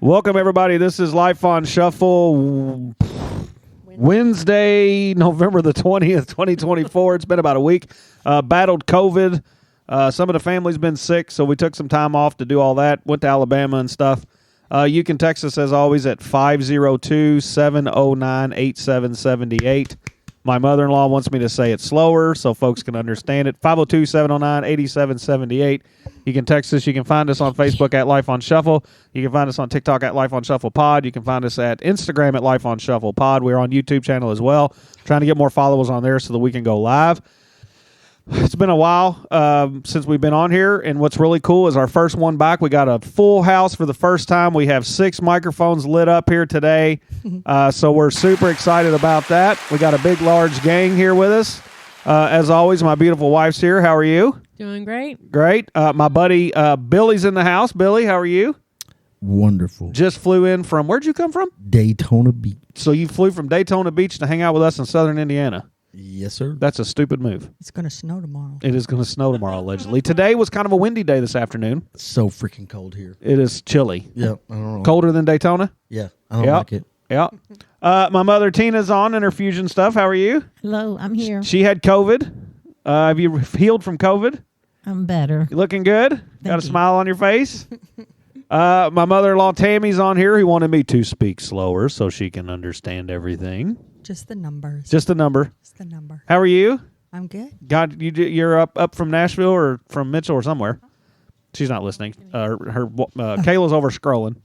Welcome, everybody. This is Life on Shuffle, Wednesday, November the 20th, 2024. It's been about a week. Battled COVID. Some of the family's been sick, so we took some time off to do all that. Went to Alabama and stuff. You can text us, as always, at 502-709-8778. My mother-in-law wants me to say it slower so folks can understand it. 502-709-8778. You can text us. You can find us on Facebook at Life on Shuffle. You can find us on TikTok at Life on Shuffle Pod. You can find us at Instagram at Life on Shuffle Pod. We're on YouTube channel as well. Trying to get more followers on there so that we can go live. It's been a while since we've been on here, and what's really cool is our first one back. We got a full house for the first time. We have 6 microphones lit up here today, so we're super excited about that. We got a big, large gang here with us. As always, my beautiful wife's here. How are you? Doing great. Great. My buddy Billy's in the house. Billy, how are you? Wonderful. Just flew in from, where'd you come from? Daytona Beach. So you flew from Daytona Beach to hang out with us in southern Indiana. Yes, sir. That's a stupid move. It's going to snow tomorrow. It is going to snow tomorrow, allegedly. Today was kind of a windy day this afternoon. It's so freaking cold here. It is chilly. Yeah, I don't know. Colder than Daytona? Yeah, I don't like it. Yeah. My mother Tina's on in her fusion stuff. How are you? Hello, I'm here. She had COVID. Have you healed from COVID? I'm better. You looking good? Got a smile on your face? My mother-in-law Tammy's on here. Who wanted me to speak slower so she can understand everything. Just the numbers. Just a number. Just the number. How are you? I'm good. God, you're up from Nashville or from Mitchell or somewhere. She's not listening. Kayla's over scrolling.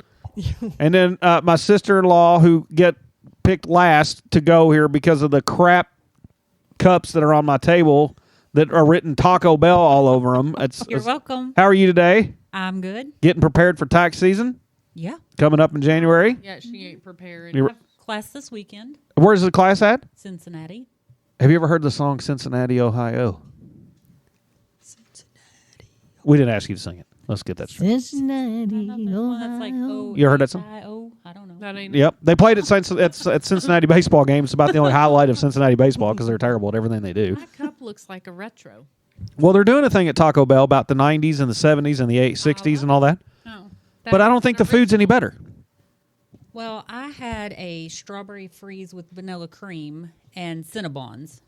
And then my sister-in-law, who get picked last to go here because of the crap cups that are on my table that are written Taco Bell all over them. You're welcome. How are you today? I'm good. Getting prepared for tax season? Yeah. Coming up in January? Yeah, she ain't prepared. You're- I have class this weekend. Where's the class at? Cincinnati. Have you ever heard the song Cincinnati, Ohio? Cincinnati. We didn't ask you to sing it. Let's get that straight. Cincinnati, That's like, Ohio. You ever heard that song? I don't know. That ain't Yep. They played it at Cincinnati baseball games. It's about the only highlight of Cincinnati baseball because they're terrible at everything they do. My cup looks like a retro. Well, they're doing a thing at Taco Bell about the 90s and the 70s and the 60s and all that. Oh, But I don't think the food's any better. Well, I had a strawberry freeze with vanilla cream and Cinnabons.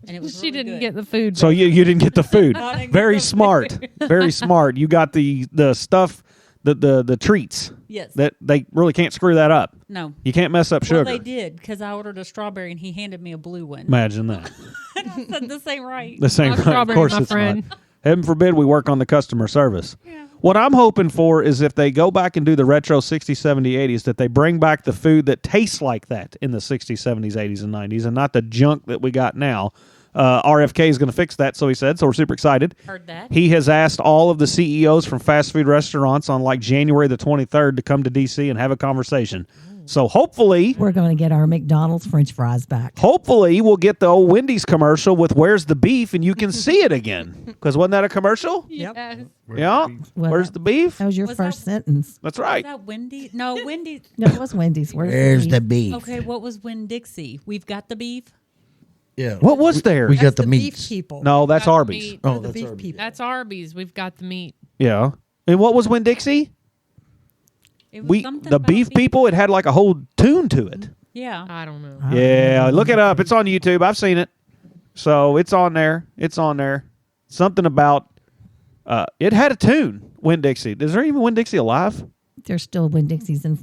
And it was She really didn't good. get the food. So you didn't get the food. I didn't get Very the smart. Very smart. You got the stuff, the treats. Yes. That they really can't screw that up. No. You can't mess up sugar. Well, they did because I ordered a strawberry and he handed me a blue one. Imagine that. I said, this ain't right. This ain't Not right. Of strawberry, course my it's friend. not. Heaven forbid we work on the customer service. Yeah. What I'm hoping for is if they go back and do the retro 60s, 70s, 80s, that they bring back the food that tastes like that in the 60s, 70s, 80s, and 90s, and not the junk that we got now. RFK is going to fix that, so he said, so we're super excited. Heard that. He has asked all of the CEOs from fast food restaurants on like January the 23rd to come to D.C. and have a conversation. So hopefully We're going to get our McDonald's French fries back. we'll get the old Wendy's commercial with "Where's the beef?" and you can see it again. Because wasn't that a commercial? Yes. Yeah. Well, Where's the beef? That was your Was first that- sentence. That's Was right. that Wendy? No, Wendy. No, it was Wendy's. Where's the beef? Okay, what was Winn-Dixie? We've got the beef. Yeah. What was there? We got That's the beef meats. people. No, that's Got the Arby's. meat. Oh, The that's beef Arby's. people. That's Arby's. We've got the meat. Yeah. And what was Winn-Dixie? It was something The about beef people. It had like a whole tune to it. Yeah. I don't know. Yeah, look it up. It's on YouTube. I've seen it. So it's on there. It's on there. Something about it had a tune. Winn-Dixie. Is there even Winn-Dixie alive? There's still Winn-Dixie's in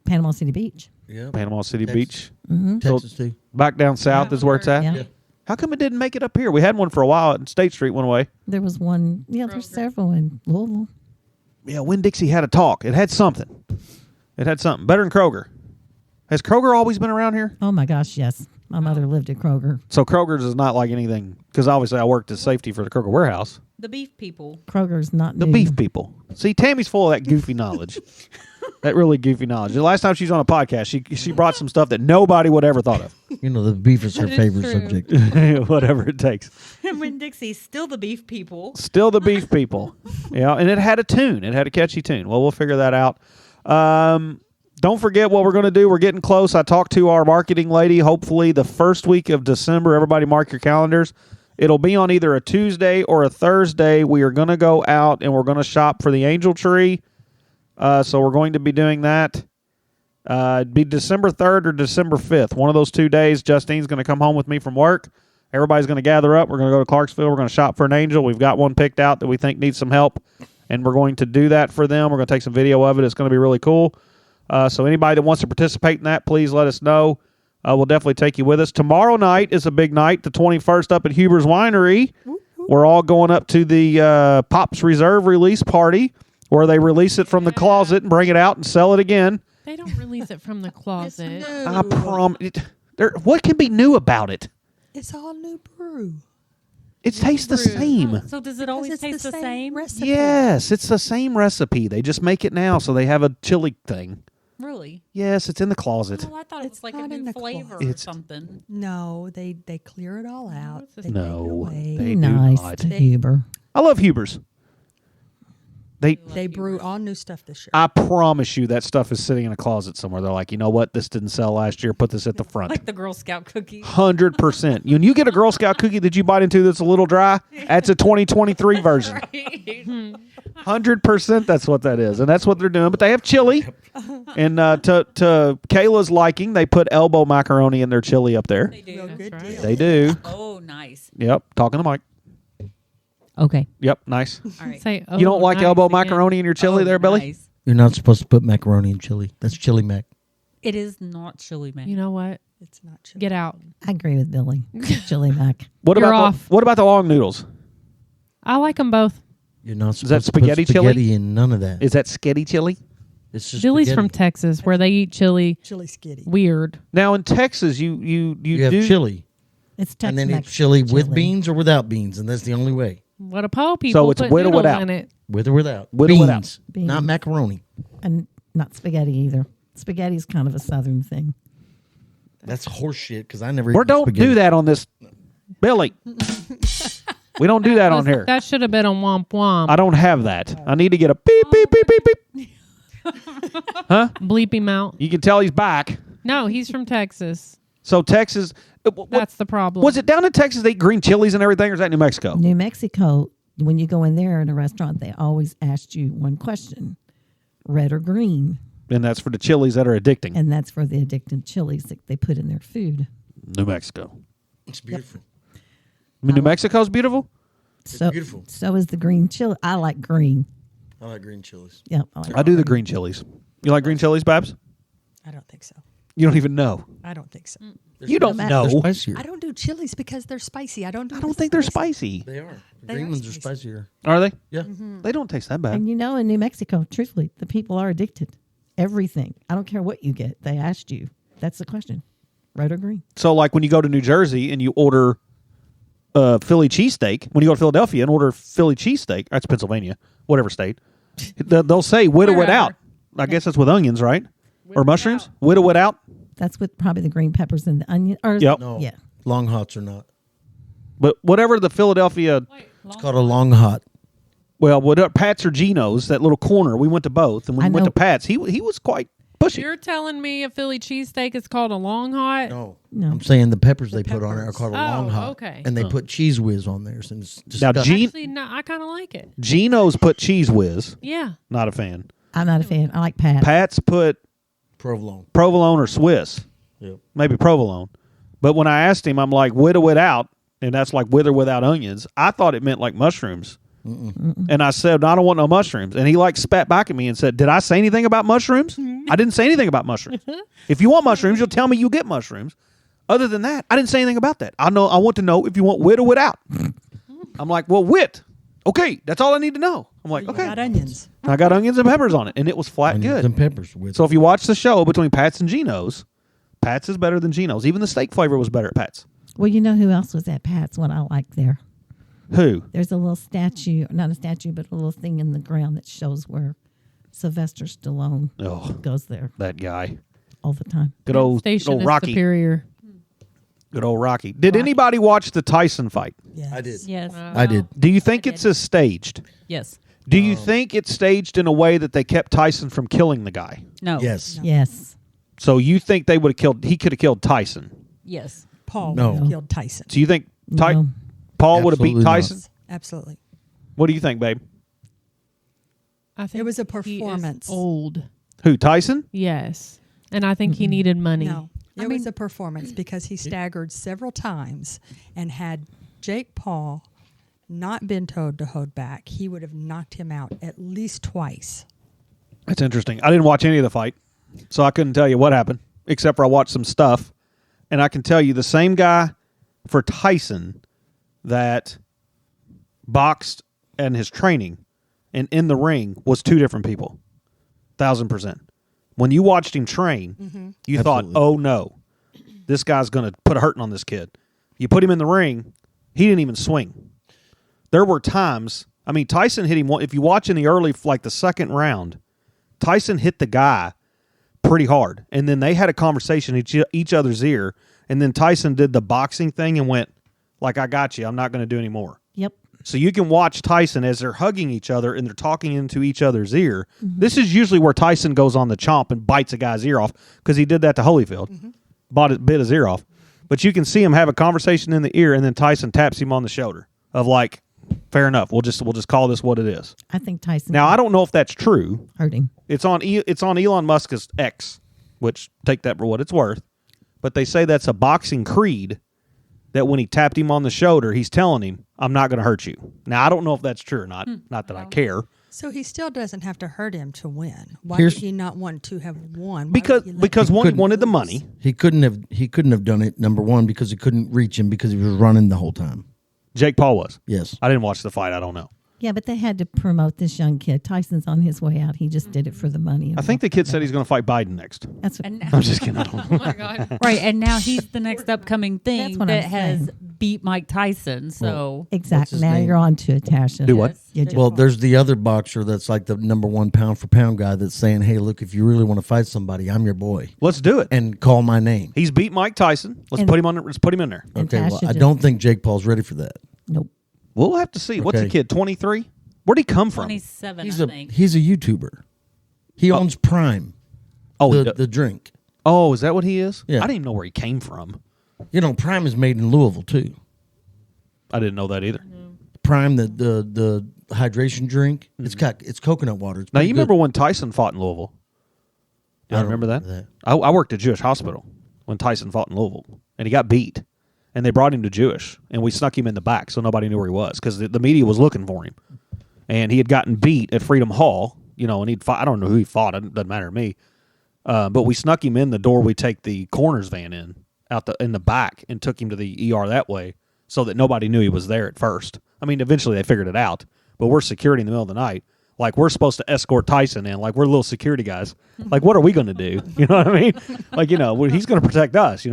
Panama City Beach. Yeah. Panama City Texas. Beach. Texas too. Back down south is where it's at. Yeah. Yeah. How come it didn't make it up here? We had one for a while at State Street, went away. There was one. Yeah, there's Kroger. several in Louisville. Yeah, Winn-Dixie had a talk. It had something. It had something. Better than Kroger. Has Kroger always been around here? Oh, my gosh, yes. My mother lived at Kroger. So Kroger's is not like anything, because obviously I worked as safety for the Kroger warehouse. The beef people. Kroger's not The new. beef people. See, Tammy's full of that goofy knowledge. That really goofy knowledge. The last time she was on a podcast, she brought some stuff that nobody would ever thought of. You know, the beef is her That is favorite true. subject. Whatever it takes. And Winn-Dixie's still the beef people. Still the beef people. Yeah, and it had a tune. It had a catchy tune. Well, we'll figure that out. Don't forget what we're going to do. We're getting close. I talked to our marketing lady. Hopefully the first week of December, everybody mark your calendars. It'll be on either a Tuesday or a Thursday. We are going to go out and we're going to shop for the angel tree. So we're going to be doing that. It'd be December 3rd or December 5th. One of those 2 days, Justine's going to come home with me from work. Everybody's going to gather up. We're going to go to Clarksville. We're going to shop for an angel. We've got one picked out that we think needs some help, and we're going to do that for them. We're going to take some video of it. It's going to be really cool. So anybody that wants to participate in that, please let us know. We'll definitely take you with us. Tomorrow night is a big night, the 21st up at Huber's Winery. We're all going up to the Pops Reserve release party where they release it from the closet and bring it out and sell it again. They don't release it from the closet. I promise. What can be new about it? It's all new brew. It tastes the same. So does it always taste the same? recipe. Yes, it's the same recipe. They just make it now, so they have a chili thing. Really? Yes, it's in the closet. Oh, I thought it It's was like a not in new the flavor closet. or It's- something. No, they clear it all out. What's this? They take it No, away. they Be do nice not. to Huber. I love Huber's. They brew all new stuff this year. I promise you that stuff is sitting in a closet somewhere. They're like, you know what? This didn't sell last year. Put this at the front. Like the Girl Scout cookie. 100%. When you get a Girl Scout cookie that you bite into that's a little dry, that's a 2023 version. 100% that's what that is. And that's what they're doing. But they have chili. And to Kayla's liking, they put elbow macaroni in their chili up there. They do. Real That's good right. deal. They do. Oh, nice. Yep. Talking to Mike. Okay. Yep. Nice. All right. Say, You don't like nice elbow again. macaroni in your chili Oh, there, Billy? nice. You're not supposed to put macaroni in chili. That's chili mac. It is not chili, man. You know what? It's not chili. Get out. I agree with Billy. Chili mac. What You're about off. what about the long noodles? I like them both. You're not that supposed to spaghetti put chili? spaghetti in none of that. Is that sketty chili? It's just Billy's spaghetti. from Texas, where they eat chili Chili skitty. weird. Now in Texas, you You have do chili. It's And Tex-Mex then it's chili with beans or without beans, and that's the only way. What a po people it's put with or noodles without? in it. With or without. With or beans, without? Beans. not macaroni. And not spaghetti either. Spaghetti's kind of a southern thing. That's horse shit because I never Or eat don't spaghetti. do that on this, Billy. We don't do that on here. That should have been on Womp Womp. I don't have that. I need to get a beep beep beep beep beep. Bleep him out. You can tell he's back. No, he's from Texas. So Texas, That's the problem. was it down in Texas? They eat green chilies and everything, or is that New Mexico? New Mexico, when you go in there in a restaurant, they always ask you one question: red or green, And that's for the chilies that are addicting. and that's for the addicted chilies that they put in their food. New Mexico. It's beautiful. I mean, New Mexico's beautiful. So beautiful. So is the green chili. I like green. I like green chilies. Yep, I like I do the green chilies. You like green chilies, Babs? I don't think so. You don't even know. I don't think so. You don't They're know. spicier. I don't do chilies because they're spicy. I don't do. I don't think they're spicy. They are. The They green are ones are spicy. spicier. Are they? Yeah. They don't taste that bad. And you know, in New Mexico, truthfully, the people are addicted. Everything. I don't care what you get. They asked you. That's the question. Red or green? So, like when you go to New Jersey and you order Philly cheesesteak, when you go to Philadelphia and order Philly cheesesteak, that's Pennsylvania, whatever state, they'll say with or without. I guess that's with onions, right? Or mushrooms? With or without? That's with probably the green peppers and the onion. Or, Yep. No. Yeah. Long hots are not. But whatever the Philadelphia, It's called a long hot. well, whatever Pat's or Geno's, that little corner, we went to both. And when I we went know. to Pat's, he was quite pushy. You're telling me a Philly cheesesteak is called a long hot? No. No. I'm saying the peppers they put on it are called a Oh, long hot. okay. And they put cheese whiz on theirs. And it's Now, disgusting. Actually, no, I kind of like it. Geno's put cheese whiz. Yeah. Not a fan. I'm not a fan. I like Pat. Pat's put provolone. provolone or Swiss. Yep. Maybe provolone. But when I asked him, I'm like, with or without, and that's like with or without onions. I thought it meant like mushrooms. And I said, I don't want no mushrooms. And he like spat back at me and said, did I say anything about mushrooms? I didn't say anything about mushrooms. If you want mushrooms, you'll tell me you get mushrooms. Other than that, I didn't say anything about that. I want to know if you want with or without. I'm like, well, with. Okay, that's all I need to know. I'm like, You okay. got onions. I got onions and peppers on it, and it was flat Onions good. and peppers with So if you watch the show between Pat's and Geno's, Pat's is better than Geno's. Even the steak flavor was better at Pat's. Well, you know who else was at Pat's? What I like there. Who? There's a little statue, not a statue, but a little thing in the ground that shows where Sylvester Stallone Oh, goes there that guy. all the time. Good old Station is Rocky. superior. Good old Rocky. Did anybody watch the Tyson fight? Yes. I did. Yes. I did. Do you think it's as staged? Yes. Do you think it's staged in a way that they kept Tyson from killing the guy? No. Yes. Yes. So you think they would have killed? He could have killed Tyson. Yes. Paul No. would have killed Tyson. So you think No. Paul would have beaten Absolutely not. Tyson? Absolutely. What do you think, babe? I think It was a he is performance. old. Who, Tyson? Yes. And I think he needed money. No, it was a performance because he staggered several times, and had Jake Paul not been told to hold back, he would have knocked him out at least twice. That's interesting. I didn't watch any of the fight, so I couldn't tell you what happened, except for I watched some stuff. And I can tell you the same guy for Tyson that boxed and his training and in the ring was two different people. 1,000%. When you watched him train, you thought, oh no, this guy's going to put a hurting on this kid. You put him in the ring, he didn't even swing. There were times, I mean, Tyson hit him, if you watch in the early, like the second round, Tyson hit the guy pretty hard. And then they had a conversation in each other's ear. And then Tyson did the boxing thing and went, like, I got you. I'm not going to do any more. Yep. So you can watch Tyson as they're hugging each other and they're talking into each other's ear. This is usually where Tyson goes on the chomp and bites a guy's ear off, because he did that to Holyfield. Bit his ear off. But you can see him have a conversation in the ear, and then Tyson taps him on the shoulder of like, fair enough. We'll just call this what it is. I think Tyson. Now I don't know if that's true. hurting. It's on Elon Musk's X, which take that for what it's worth. But they say that's a boxing creed, that when he tapped him on the shoulder, he's telling him, I'm not going to hurt you. Now, I don't know if that's true or not. Not that I care. So he still doesn't have to hurt him to win. Why Here's- would he not want to have won? Why Because would he let because him one, he couldn't wanted the lose? money. He couldn't have done it, number one, because he couldn't reach him because he was running the whole time. Jake Paul was. Yes. I didn't watch the fight. I don't know. Yeah, but they had to promote this young kid. Tyson's on his way out. He just did it for the money. I think the kid said he's going to fight Biden next. That's what, And I'm just kidding. I don't know. Oh my God. right, and now he's the next upcoming thing That's what that I'm has saying. beat Mike Tyson. So exactly. his Now name? you're on to it, Tasha. Do what? You Jake just- Well, there's the other boxer that's like the number one pound for pound guy that's saying, hey, look, if you really want to fight somebody, I'm your boy. Let's do it. And call my name. He's beat Mike Tyson. Let's And- put him on. Let's put him in there. and Okay, well, Tasha I just- don't think Jake Paul's ready for that. Nope. We'll have to see. What's the Okay. kid? 23. Where'd he come from? 27, He's I a think. YouTuber. He owns Prime, Oh, the drink. oh, is that what he is? Yeah. I didn't even know where he came from. You know, Prime is made in Louisville too. I didn't know that either. Prime, the hydration drink. It's coconut water. It's Now pretty you good. remember when Tyson fought in Louisville? Do I you don't remember that? remember I worked at Jewish Hospital when Tyson fought in Louisville, and he got beat, and they brought him to Jewish, and we snuck him in the back so nobody knew where he was because the media was looking for him, and he had gotten beat at Freedom Hall, and he'd fought. I don't know who he fought. It doesn't matter to me. But we snuck him in the door. We take the coroner's van in the back and took him to the ER that way so that nobody knew he was there at first. I mean, eventually they figured it out, but we're security in the middle of the night. Like, we're supposed to escort Tyson in. Like, we're little security guys. Like, what are we going to do? You know what I mean? Like, he's going to protect us,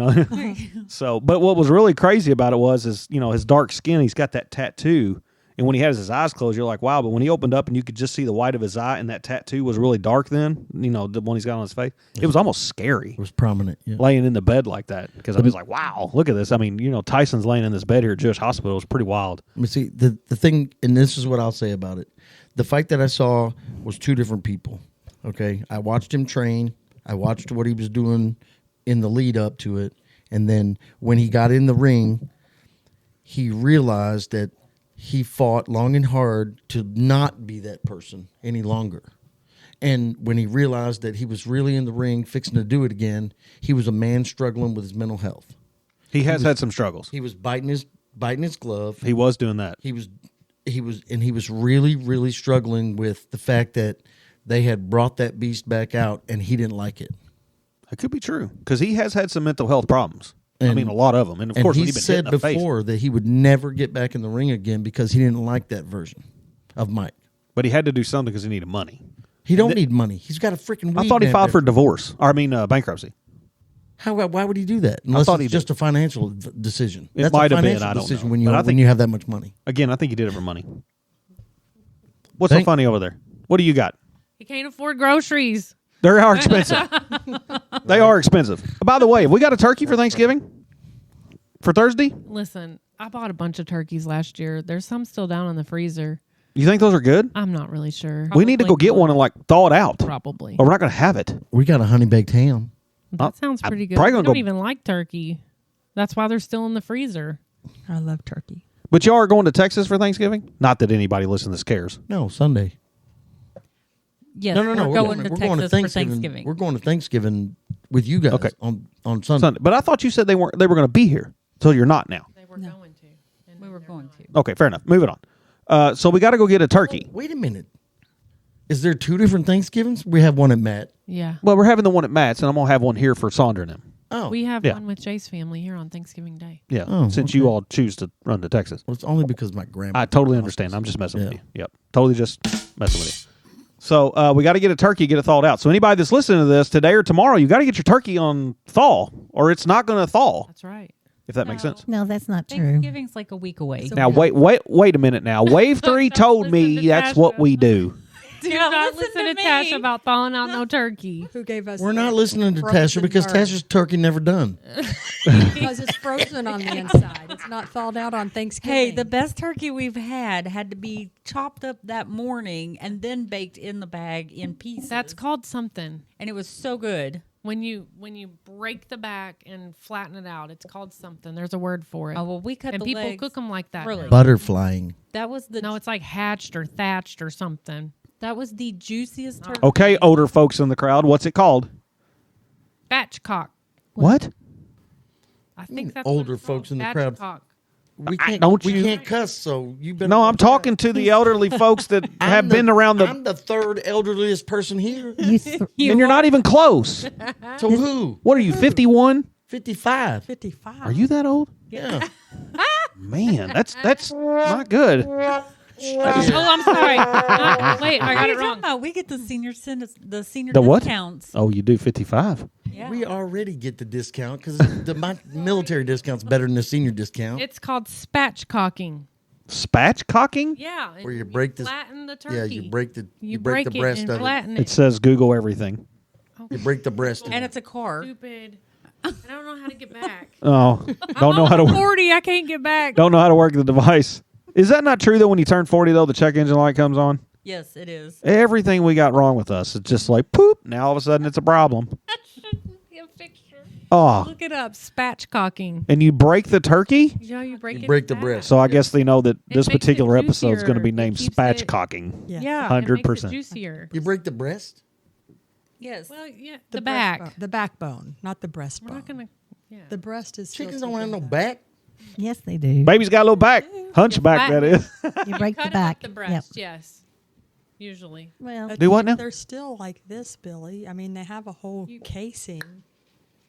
So, but what was really crazy about it was his dark skin, he's got that tattoo. And when he has his eyes closed, you're like, wow. But when he opened up and you could just see the white of his eye and that tattoo was really dark then, the one he's got on his face, it was almost scary It was prominent. Yeah. laying in the bed like that. Because I was like, wow, look at this. I mean, Tyson's laying in this bed here at Jewish Hospital. It was pretty wild. Let me see the thing, and this is what I'll say about it. The fight that I saw was two different people. Okay, I watched him train. I watched what he was doing in the lead up to it, and then when he got in the ring, he realized that he fought long and hard to not be that person any longer. And when he realized that he was really in the ring fixing to do it again, he was a man struggling with his mental health. He has had some struggles. He was biting his glove. He was doing that. He was really, really struggling with the fact that they had brought that beast back out and he didn't like it. That could be true because he has had some mental health problems. I And- mean, a lot of them. And of And course, he when you've been hit said in the face. before that he would never get back in the ring again because he didn't like that version of Mike. But he had to do something because he needed money. He don't need money. He's got a freaking. I thought he filed for divorce. Bankruptcy. Why would he do that? Unless thought he it's just a financial decision. It That's might a have been, financial I don't decision know. when But I when think- you have that much money. Again, I think he did it for money. What's so Thank- funny over there? What do you got? He can't afford groceries. They are expensive. They are expensive. By the way, have we got a turkey for Thanksgiving? For Thursday? Listen, I bought a bunch of turkeys last year. There's some still down in the freezer. You think those are good? I'm not really sure. We need to go get one and thaw it out. Probably. Or we're not going to have it. We got a honey baked ham. That sounds I'm pretty good. probably I gonna don't go- even like turkey. That's why they're still in the freezer. I love turkey. But y'all are going to Texas for Thanksgiving? Not that anybody listening to this cares. No, Sunday. Yes, No. we're We're going to we're Texas going to for Thanksgiving. Thanksgiving. We're going to Thanksgiving with you guys Okay. on Sunday. Sunday. But I thought you said they were going to be here. So you're not now. They were going to. And We then were they're going not. to. Okay, fair enough. Moving on. So we got to go get a turkey. Wait a minute. Is there 2 different Thanksgivings? We have one at Matt. Yeah. Well, we're having the one at Matt's, and I'm going to have one here for Sandra and him. Oh, We have Yeah. one with Jay's family here on Thanksgiving Day. Yeah, Oh, since okay. you all choose to run to Texas. well, it's only because my grandma. I totally understand. I'm just messing with Yeah. you. Yep. Totally just messing with you. So we got to get a turkey, get it thawed out. So anybody that's listening to this today or tomorrow, you got to get your turkey on thaw, or it's not going to thaw, That's right. if that makes No. sense. No, that's not true. Thanksgiving's like a week away. So- Now, wait a minute now. Wave 3 told me Listen to that's what Tasha. we do. Do Yeah, not listen listen to to Tasha me. about thawing out no turkey. Who gave us? We're not listening to Tasha frozen because bird? Tasha's turkey never done. Because it's frozen on the inside. It's not thawed out on Thanksgiving. Hey, the best turkey we've had to be chopped up that morning and then baked in the bag in pieces. That's called something. and it was so good. When you break the back and flatten it out, it's called something. There's a word for it. Oh well, we cut and the people legs. cook them like that. Really? now. Butterflying. That was the No, it's like hatched or thatched or something. that was the juiciest turkey. Okay, older folks in the crowd, what's it called? Spatchcock. What? I think that's older what it's folks called. in the crowd. Spatchcock. We I- can't. don't we you- can't cuss. So you better. No, I'm talking to the elderly folks that have been around the. I'm the 3rd elderliest person here. You th- and you're not even close. So who? What are you, 51? 55. 55. Are you that old? Yeah. Man, that's not good. Oh, I'm sorry. Wait, I got it wrong. About? We get the senior senior The what? discounts. Oh, you do 55. Yeah. We already get the discount because my military discount's better than the senior discount. It's called spatchcocking. Spatchcocking? Yeah. Where you break the- flatten the turkey. Yeah, you break the You break the break breast it of and it. flatten It it. says Google everything. You break the breast. and it's a car. Stupid. I don't know how to get back. Oh, don't know how to I'm work. 40. I can't get back. Don't know how to work the device. Is that not true though? When you turn 40 though, the check engine light comes on. Yes, it is. Everything we got wrong with us, it's just like poop. Now all of a sudden it's a problem. That shouldn't be a picture. Oh, Look it up. Spatchcocking. and you break the turkey. You know, you break You it. break the in breast. So I guess they know that this makes it particular episode is going to be juicier. It named keeps it- Spatchcocking. Yes. Yeah, it makes it 100%. juicier. You break the breast. Yes. Well, yeah, the, breastbone- back. the backbone, not the We're breastbone. not gonna. Yeah. The breast is still Chickens don't have taken no out. back. yes, they do. Baby's got a little back, hunchback that is. You break Cut the it back. with the breast. Yes. Usually. Well, But Do what now? They're still like this, Billy. I mean, they have a whole casing.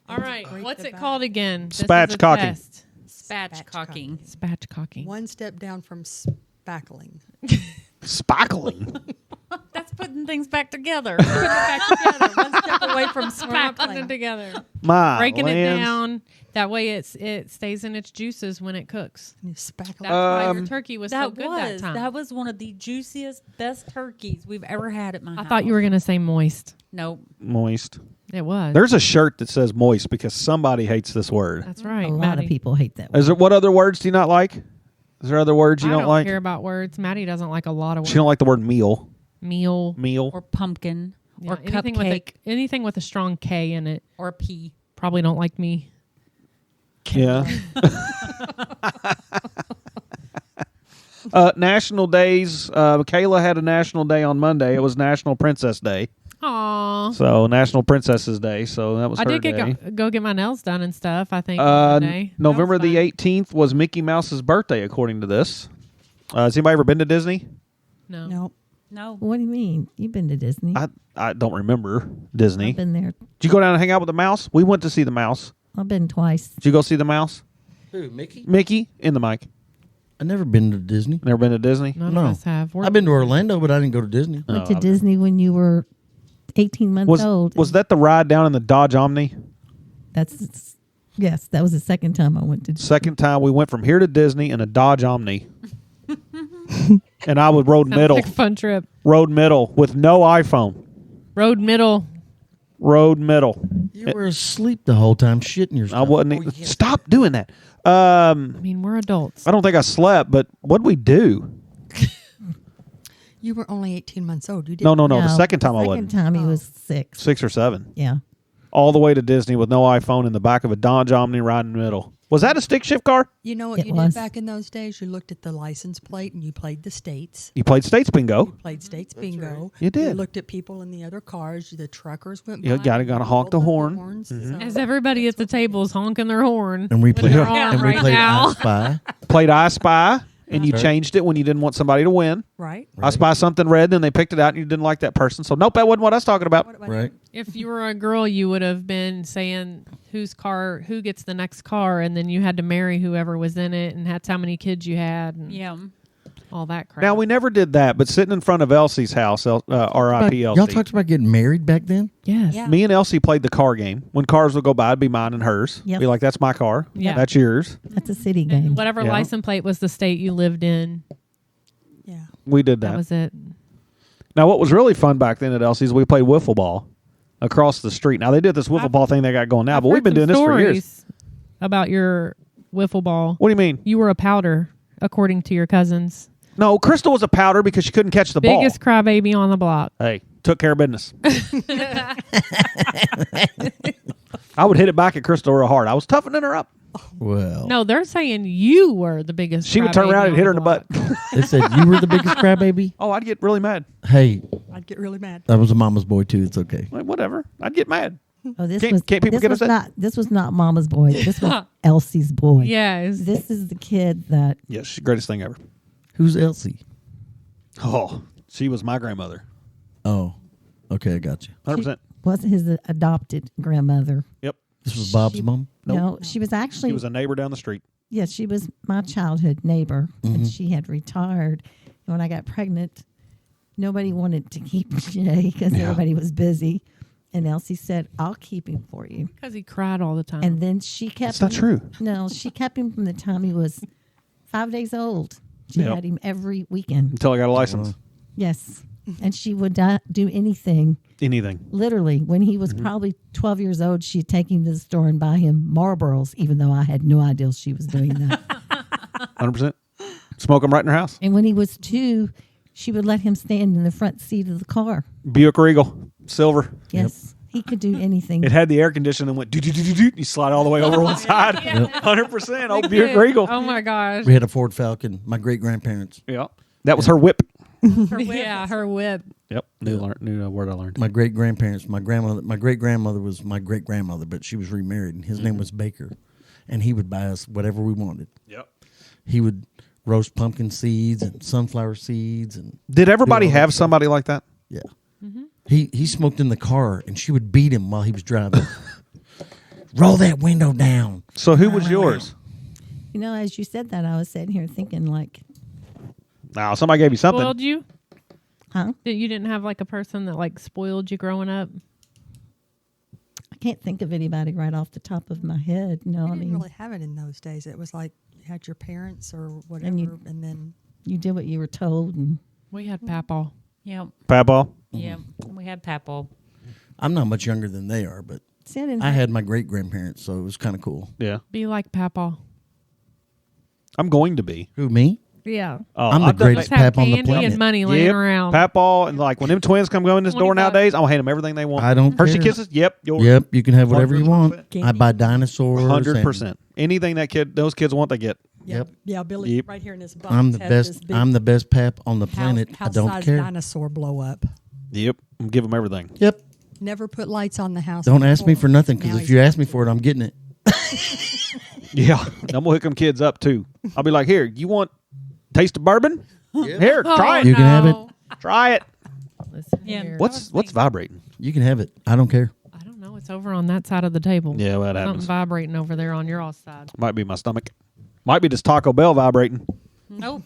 All right. break What's the it back. called again? This is a Spatchcocking. test. Spatchcocking. Spatchcocking. One step down from spackling. Spackling. That's putting things back together. Putting it back together. One step away from Putting it spackling. together. My Breaking it lands. down. That way it stays in its juices when it cooks. And you spackle. That's why Um, your turkey was so That good was that time. was one of the juiciest, best turkeys we've ever had at my I house. thought you were gonna say moist. Nope. Moist. It was. There's a shirt that says moist because somebody hates this word. That's right. a lot Maddie. of people hate that. Is there what other words do you not like? Is there other words you I don't, don't like? care about words. Maddie doesn't like a lot of words. She don't like the word meal. Meal. Meal. Or pumpkin. Yeah, or anything cupcake. anything with a strong K in it. Or pea. Probably don't like me. Yeah. National days. Kayla had a national day on Monday. It was National Princess Day. Aw. So National Princesses Day. So that was I her did day. go get my nails done and stuff, I think. on Monday. That November was the fun. 18th was Mickey Mouse's birthday, according to this. Has anybody ever been to Disney? No. No. No. What do you mean? You've been to Disney? I don't remember Disney. I've been there. Did you go down and hang out with the mouse? We went to see the mouse. I've been twice. Did you go see the mouse? Who, Mickey? Mickey in the mic. I've never been to Disney. Never been to Disney? None No. of us have. We're- I've been to Orlando, but I didn't go to Disney. Oh, Went to I've- Disney when you were 18 months old. Was that the ride down in the Dodge Omni? Yes, that was the second time I went to Disney. Second time we went from here to Disney in a Dodge Omni. And I was road Sounds middle. like a fun trip. Road middle with no iPhone. Road middle. Road middle. You were asleep the whole time, shitting yourself. I wasn't. Oh, you can't- Stop doing that. I mean, we're adults. I don't think I slept, but what'd we do? You were only 18 months old. You didn't. No. The second time I Second wasn't. time he was 6. 6 or 7. Yeah. all the way to Disney with no iPhone in the back of a Dodge Omni right in the middle. Was that a stick shift car? You know what It you was. did back in those days? You looked at the license plate and you played the states. You played States Bingo. Played states bingo. You did. You looked at people in the other cars. The truckers went You by. gotta honk the rolled horn. horns. As everybody at the table is honking their horn. And we with played. their And arm we right played now. I Spy. Played I Spy, and you That's right. changed it when you didn't want somebody to win. Right. I Spy something red, then they picked it out, and you didn't like that person. So nope, that wasn't what I was talking about. What about Right. If you were a girl, you would have been saying who gets the next car, and then you had to marry whoever was in it, and that's how many kids you had, and Yeah. all that crap. Now we never did that, but sitting in front of Elsie's house, R.I.P. Y'all Elsie. talked about getting married back then? yes, Yeah. Me and Elsie played the car game. When cars would go by, it'd be mine and hers. Yep. Be like, that's my car. Yeah. That's yours. That's a city And game. whatever Yeah. license plate was the state you lived in. Yeah. We did That that. was it. Now, what was really fun back then at Elsie's, we played wiffle ball across the street. Now, they did this wiffle ball thing they got going now, I've but we've heard been doing some this for years. stories about your wiffle ball. What do you mean? You were a powder, according to your cousins. No, Crystal was a powder because she couldn't catch the Biggest crybaby on the block. ball. Hey, took care of business. I would hit it back at Crystal real hard. I was toughening her up. Well, No, they're saying you were the biggest. She would turn crybaby around and on hit her in the block. butt. they said you were the biggest crybaby. Oh, I'd get really mad. Hey, I'd get really mad. I was a mama's boy too. It's okay. Like, whatever. I'd get mad. Oh, this Can't- was can't people this get was upset? This was not Mama's boy. This was Elsie's boy. Yes. This is the kid that Yes, greatest thing ever. Who's Elsie? Oh, she was my grandmother. Oh, okay, I got you. 100%. wasn't his adopted grandmother. Yep. This was Bob's mom. Nope. No, she was actually She was a neighbor down the street. yes, she was my childhood neighbor, and she had retired. And when I got pregnant, nobody wanted to keep Jay because Yeah. everybody was busy. And Elsie said, "I'll keep him for you." Because he cried all the time. And then she kept. That's not him- true. No, she kept him from the time he was 5 days old. She Yep. had him every weekend. Until I got a license. Yes, and she would do anything. Anything. Literally, when he was probably 12 years old, she'd take him to the store and buy him Marlboros, even though I had no idea she was doing that. 100%. Smoke them right in her house. And when he was 2, she would let him stand in the front seat of the car. Buick Regal. Silver. Yes, he could do anything. It had the air conditioner and went do do do do do. You slide all the way over one side. 100%. Old Buick Regal. Oh my gosh. We had a Ford Falcon. My great grandparents. Yeah. That was her whip. Yeah, her whip. Yep. New word I learned. My great grandparents. My great grandmother was my great grandmother, but she was remarried, and his name was Baker, and he would buy us whatever we wanted. Yep. He would roast pumpkin seeds and sunflower seeds, and Did everybody Do all that have stuff. somebody like that? yeah. He smoked in the car, and she would beat him while he was driving. Roll that window down. So who was yours? You know, as you said that, I was sitting here thinking, like, Now, somebody gave you something. Spoiled you? huh? That you didn't have like a person that like spoiled you growing up? I can't think of anybody right off the top of my head. No, We I didn't mean, really have it in those days. It was like you had your parents or whatever, And and, you- then you did what you were told, and We had Papaw. Yep. Papaw? Yep. We had Papal. I'm not much younger than they are, but see, I didn't I had my great grandparents, so it was kind of cool. Yeah. Be like Papaw. I'm going to be. Who, me? Yeah. Oh, I'm the I've done greatest Let's have pap on the candy planet. and money laying Yep. around. Papaw, and like when them twins come going in this door 25. nowadays, I'm going to hand them everything they want. I don't Hershey care. Kisses? Yep. Yours. Yep, you can have whatever you want. Candy? I buy dinosaurs. 100%. Anything those kids want, they get. Yep. yeah, Billy Yep. right here in this box. and I'm the has best. this big I'm the best pap on the planet. I don't house-sized care. dinosaur blow up. Yep. I'm give them everything. Yep. Never put lights on the house. Don't ask me before. for nothing because Now if he's you got ask me for it, I'm getting it. Yeah. I'm going to hook them kids up too. I'll be like, here, you want taste of bourbon? Here, try it. You can have it. Try it. Listen Yeah. here. What's vibrating? You can have it. I don't care. I don't know. It's over on that side of the table. Yeah, well, that Something happens. vibrating over there on your all side. Might be my stomach. Might be this Taco Bell vibrating. Nope.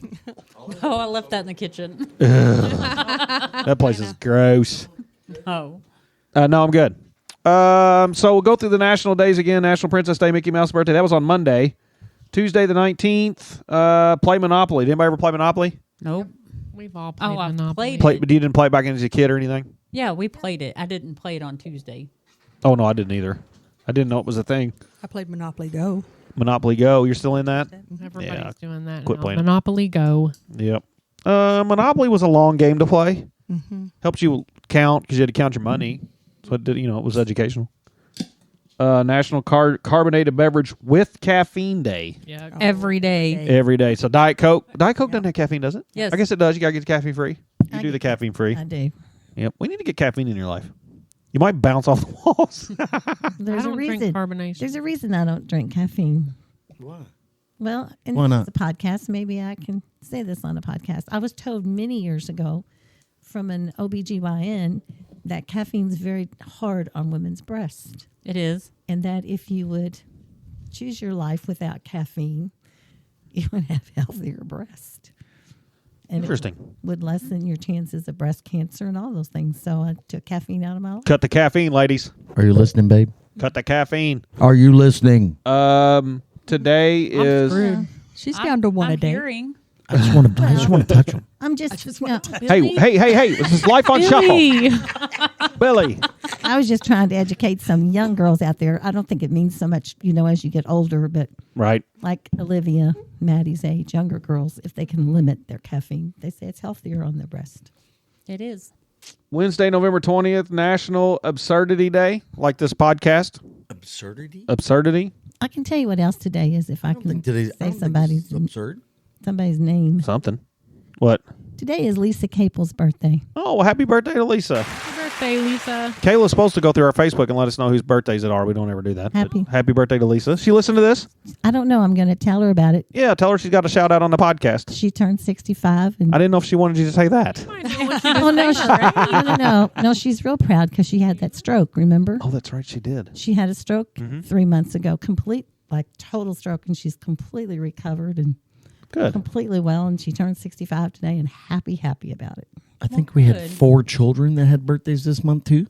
Oh, I left that in the kitchen. That place is gross. Oh. No, I'm good. So we'll go through the national days again. National Princess Day, Mickey Mouse birthday. That was on Monday. Tuesday the 19th. Play Monopoly. Did anybody ever play Monopoly? Nope. We've all played I've Monopoly. played But you didn't play it back as a kid or anything? Yeah, we played it. I didn't play it on Tuesday. Oh, no, I didn't either. I didn't know it was a thing. I played Monopoly Go. Monopoly Go. You're still in that? Everybody's Yeah, doing that quit now. playing it. Monopoly Go. Yep. Monopoly was a long game to play. Helped you count because you had to count your money. So it did, it was educational. National Carbonated Beverage with Caffeine Day. Yeah. Every day. Every day. So Diet Coke doesn't have caffeine, does it? Yes. I guess it does. You got to get caffeine free. You I do the get caffeine free. I do. Yep. We need to get caffeine in your life. You might bounce off the walls. There's I don't a reason. drink carbonation. There's a reason I don't drink caffeine. Why? Well, and Why this is not? a podcast. Maybe I can say this on a podcast. I was told many years ago from an OBGYN that caffeine's very hard on women's breasts. It is. And that if you would choose your life without caffeine, you would have healthier breasts. And Interesting. it would lessen your chances of breast cancer and all those things. So I took caffeine out of my life. Cut the caffeine, ladies. Are you listening, babe? Cut the caffeine. Are you listening? Today is. Rude. She's down to one I'm a day. hearing. I just want to touch them. I'm just, Hey! This is Life on Shuffle. Billy. Billy. I was just trying to educate some young girls out there. I don't think it means so much, as you get older, but Right. like Olivia, Maddie's age, younger girls, if they can limit their caffeine, they say it's healthier on their breast. It is. Wednesday, November 20th, National Absurdity Day. Like this podcast. Absurdity? Absurdity. I can tell you what else today is if I, can say somebody's absurd. name. Something. What? Today is Lisa Capel's birthday. Oh, well, happy birthday to Lisa. Happy birthday, Lisa. Kayla's supposed to go through our Facebook and let us know whose birthdays it are. We don't ever do that. Happy. But happy birthday to Lisa. She listened to this? I don't know. I'm going to tell her about it. Yeah, tell her she's got a shout out on the podcast. She turned 65. And I didn't know if she wanted you to say that. I know what you oh, no, just said. no. She's real proud because she had that stroke, remember? Oh, that's right. She did. She had a stroke 3 months ago, total stroke, and she's completely recovered and Good. completely well. And she turned 65 today and happy about it. I think we had good. 4 children that had birthdays this month too.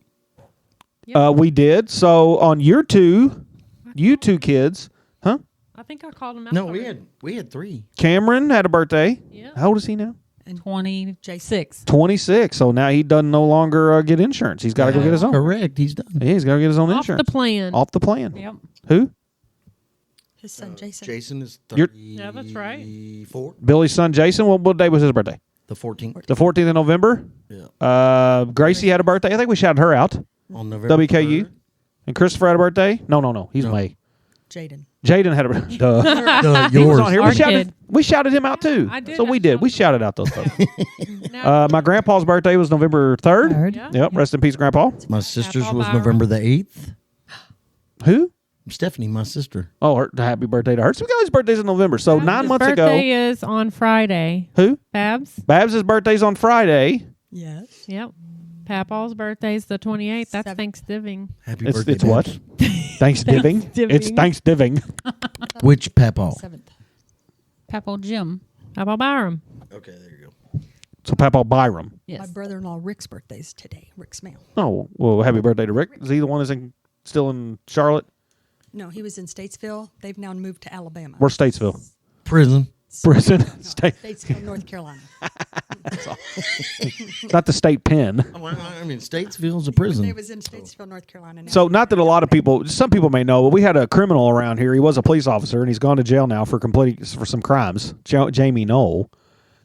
We did. So on you two kids, huh? I think I called him out. No, already. we had 3. Cameron had a birthday. Yeah. How old is he now? 26. 26. So now he doesn't no longer get insurance. He's got to go get his own. Correct. He's done. Yeah, he's got to get his own Off insurance. the plan. Off the plan. Yep. Who? His son Jason. Jason is You're- 34. Yeah, that's right. Billy's son Jason. What day was his birthday? The 14th. The 14th of November. Yeah. Gracie had a birthday. I think we shouted her out. On November WKU. 3rd. And Christopher had a birthday. No. He's No. May. Jaden. Jaden had a birthday. Duh. He was Yours. on here. Our kid. We shouted him out too. I did. So we I did. We shouted shouted out those folks. Now, My grandpa's birthday was November 3rd. Third. yeah. Yep. Rest in peace, Grandpa. My sister's Apple was Byron. November the 8th. Who? Stephanie, my sister. Oh, happy birthday to her. So we got his birthdays in November. So Babs' 9 months birthday ago. is on Friday. Who? Babs. Babs' birthday's on Friday. Yes. Yep. Papaw's birthday's the 28th. That's Seven. Thanksgiving. Happy It's birthday. what? Babs. Thanksgiving. Thanksgiving. It's Thanksgiving. Which Papa? 7th. Papaw Jim. Papa Byram. Okay, there you go. So Papa Byram. Yes. My brother-in-law Rick's birthday's today. Rick Smale. Oh, well, happy birthday to Rick. Is he the one that's still in Charlotte? No, he was in Statesville. They've now moved to Alabama. Where's Statesville? Prison. Prison. State. Statesville, North Carolina. Not the state pen. Well, I mean, Statesville's a They prison. was in Statesville, North Carolina. Now. So not that a lot of people, some people may know, but we had a criminal around here. He was a police officer, and he's gone to jail now for some crimes. Jamie Knoll.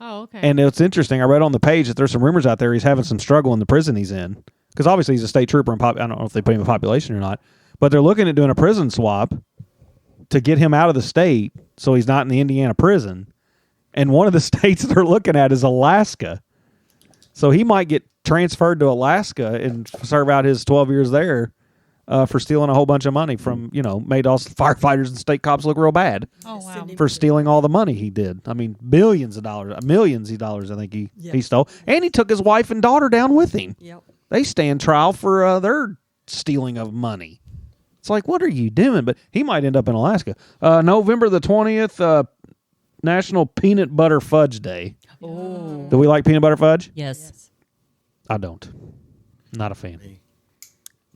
Oh, okay. And it's interesting. I read on the page that there's some rumors out there he's having some struggle in the prison he's in, because obviously he's a state trooper. And I don't know if they put him in population or not, but they're looking at doing a prison swap to get him out of the state so he's not in the Indiana prison. And one of the states they're looking at is Alaska. So he might get transferred to Alaska and serve out his 12 years there for stealing a whole bunch of money from, made all firefighters and state cops look real bad Oh, wow. for stealing all the money he did. I mean, millions of dollars I think he stole. And he took his wife and daughter down with him. Yep. They stand trial for their stealing of money. It's like, what are you doing? But he might end up in Alaska. November the 20th, National Peanut Butter Fudge Day. Oh. Do we like peanut butter fudge? Yes. I don't. Not a fan.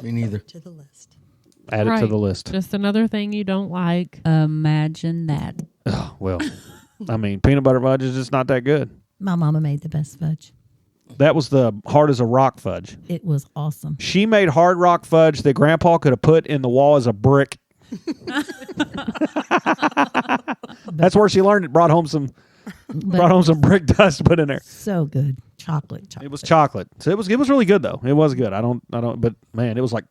Me neither. To the list. Add it to Right. the list. Just another thing you don't like. Imagine that. Oh, well, I mean, peanut butter fudge is just not that good. My mama made the best fudge. That was the hard as a rock fudge. It was awesome. She made hard rock fudge that Grandpa could have put in the wall as a brick. That's where she learned it. Brought home some brick dust to put in there. So good. Chocolate. It was chocolate. So it was really good though. It was good. I don't but man, it was like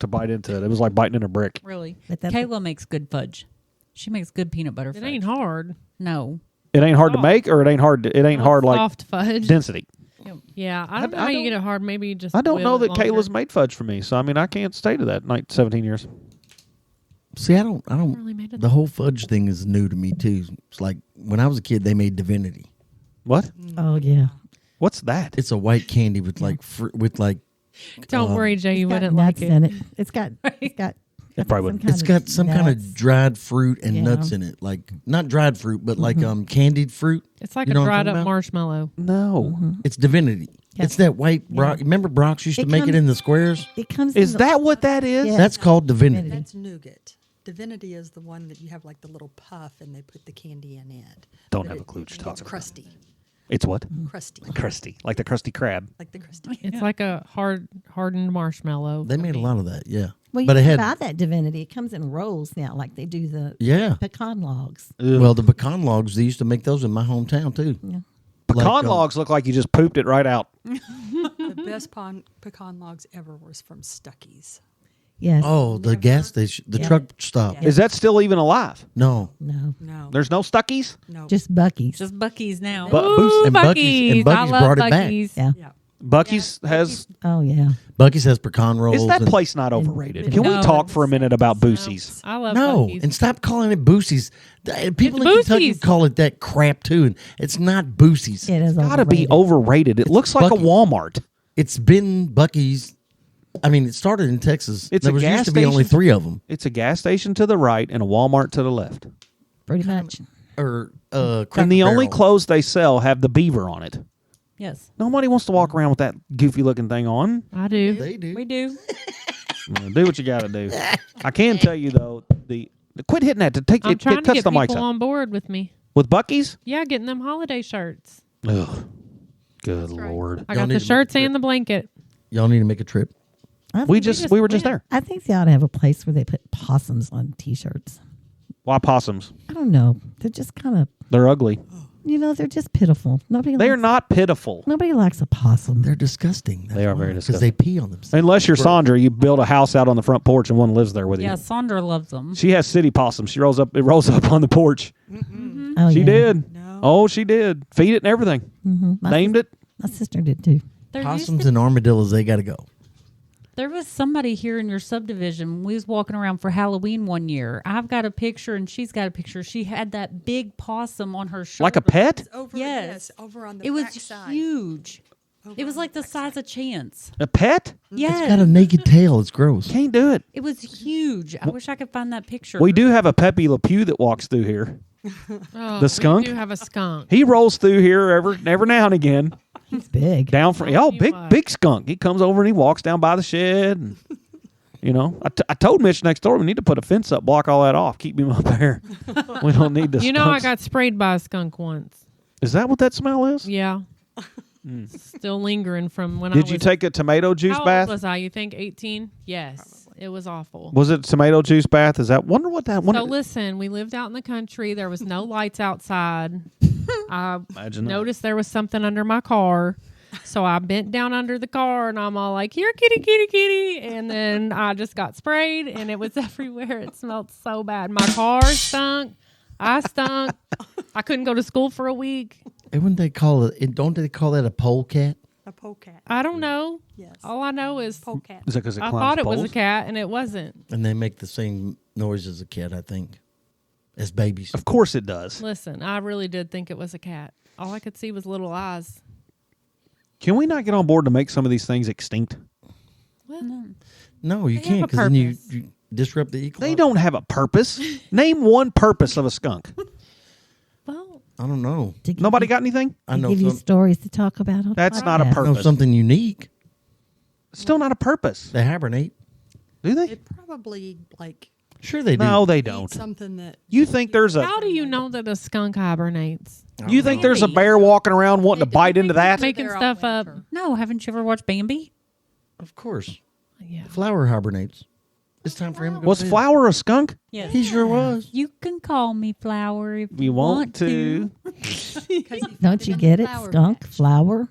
to bite into it. It was like biting in a brick. Really. But that's- Kayla makes good fudge. She makes good peanut butter It fudge. ain't hard. No. It ain't hard to Oh. make, or it ain't hard. It ain't hard like soft fudge. density. Yeah, I don't know I how you don't- get it hard. Maybe you just. I don't boil know it that longer. Kayla's made fudge for me, so I mean I can't stay to that. 17 years. See, I don't. Really made it. The whole fudge thing is new to me too. It's like when I was a kid, they made Divinity. What? Oh yeah. What's that? It's a white candy with like with like. Don't worry, Jay. You It's got wouldn't nuts like it. in it. It's got. It probably wouldn't. It's got some kind of dried fruit and Yeah. nuts in it, like not dried fruit, but like candied fruit. It's like You a know what I'm dried talking up about? marshmallow. No. It's Divinity. Yeah. It's that white Brock. Remember Brock's used It to make it comes- in the squares. It comes. Is in the- that what that is? Yeah. That's called Divinity. That's nougat. Divinity is the one that you have like the little puff and they put the candy in it. Don't But have a clue what you're It's talking about. crusty. It's what? Crusty. Crusty, like the Krusty Krab. Like the crusty. It's like a hardened marshmallow. They made a lot of that, yeah. Well, you but it can had buy that Divinity. It comes in rolls now, like they do the yeah. pecan logs. Well, the pecan logs they used to make those in my hometown too. Yeah. Pecan Like, logs look like you just pooped it right out. The best pecan logs ever was from Stuckey's. Yes. Oh, the gas station, the Yeah. truck stop. Yeah. Is that still even alive? No, No. No. There's no Stuckies? no. Just Bucky's. Just Buc-ee's now. Bu- Ooh, and Buc-ee's I love brought it back. Buc-ee's. yeah. yeah. Bucky's has. Oh yeah. Bucky's has pecan rolls. Is that and- place not overrated? Can we No. talk for a minute about Boosie's? I love No, Buc-ee's. and stop calling it Boosie's. People in It's Kentucky Boosie's. call it that crap too, and it's not Boosie's. It is Gotta be overrated. overrated. It looks like Buc-ee's. a Walmart. It's been Bucky's. I mean, it started in Texas. It's there a was gas used to be only station. 3 of them. It's a gas station to the right and a Walmart to the left. Pretty much. Or And Cracker the only Barrel. clothes they sell have the beaver on it. Yes. Nobody wants to walk around with that goofy looking thing on. I do. They do. We do. Do what you got to do. I can tell you though, quit hitting that to take I'm it. trying to Touch get the people mics out. on board with me. With Bucky's. Yeah, getting them holiday shirts. Ugh. Good lord. I Y'all got need the to make shirts a trip. and the blanket. Y'all need to make a trip. I We think, were just there. I think they ought to have a place where they put possums on T-shirts. Why possums? I don't know. They're just kind of, They're ugly. they're just pitiful. They are likes, not pitiful. Nobody likes a possum. They're disgusting. They are very Because disgusting. they pee on themselves. Unless you're Sandra, you build a house out on the front porch and one lives there with Yeah, you. Sandra loves them. She has city possums. It rolls up on the porch. Oh, She yeah. did. No. Oh, she did. Feed it and everything. My Named it. My sister did too. There used Possums to- and armadillos, they got to go. There was somebody here in your subdivision. We was walking around for Halloween one year. I've got a picture and she's got a picture. She had that big possum on her shoulder. Like a pet? Over, Yes. over on the It was backside. huge. Over It was on like the backside. size of Chance. A pet? Yes. It's got a naked tail. It's gross. Can't do it. It was huge. I wish I could find that picture. We do have a Pepe Le Pew that walks through here. Oh, The skunk? We do have a skunk. He rolls through here every now and again. He's big. Down from Oh, you big what? big skunk. He comes over and he walks down by the shed. And, I told Mitch next door we need to put a fence up, block all that off, keep him up there. We don't need the. You know, I skunks. got sprayed by a skunk once. Is that what that smell is? Yeah. Still lingering from when I Did was. you take a tomato juice how bath? old was I? You think 18? Yes. It was awful. Was it a tomato juice bath? Is that wonder what that? So listen, we lived out in the country. There was no lights outside. I Imagine that. noticed there was something under my car. So I bent down under the car and I'm all like, here, kitty, kitty, kitty. And then I just got sprayed and it was everywhere. It smelled so bad. My car stunk. I stunk. I couldn't go to school for a week. And when they call it, don't they call that a polecat? A polecat. I don't know. Yes. All I know is Polecat. Is that because it I climbs thought it was a poles? cat and it wasn't. And they make the same noise as a cat, I think, as babies. Of course it does. Listen, I really did think it was a cat. All I could see was little eyes. Can we not get on board to make some of these things extinct? No, you They have can't a because then you purpose. disrupt the ecology. They don't have a purpose. Name one purpose of a skunk. Well, I don't know. To give Nobody you, got anything? I to know, give you some, stories to talk about. On That's the not a podcast. I know purpose. something unique. Still not a purpose. They hibernate. Do they? They probably like Sure they do. No, they eat don't. something that You think there's a how do you know that a skunk hibernates? you think there's a Maybe. bear walking around wanting to bite into that? Making They're all stuff up. winter. No, haven't you ever watched Bambi? Of course. Yeah. Flower hibernates. It's time for him to go Was to bed. Flower a skunk? Yes. He sure was. You can call me Flower if You want to? 'cause he Don't fit you in get the it? flower Skunk, patch. flower.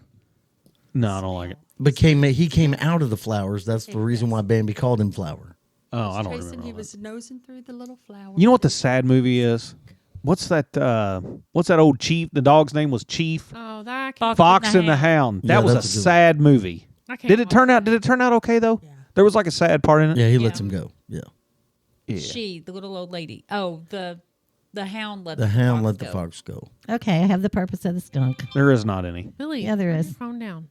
No, I don't like it. he came out of the flowers. That's the reason why Bambi called him Flower. Oh, I don't Jason, remember. he all was that. nosing through the little flower. You know what the sad movie is? What's that old chief? The dog's name was Chief. Oh, that Fox and the Hound. That Yeah, was a that's a good one. sad movie. I can't Did it watch turn that. out? Did it turn out okay though? Yeah. There was like a sad part in it. Yeah, he lets him go. Yeah. Yeah. She, the little old lady. Oh, the hound let The hound fox let the go. fox go. Okay, I have the purpose of the skunk. There is not any. Billy, Yeah, there turn is. your phone down.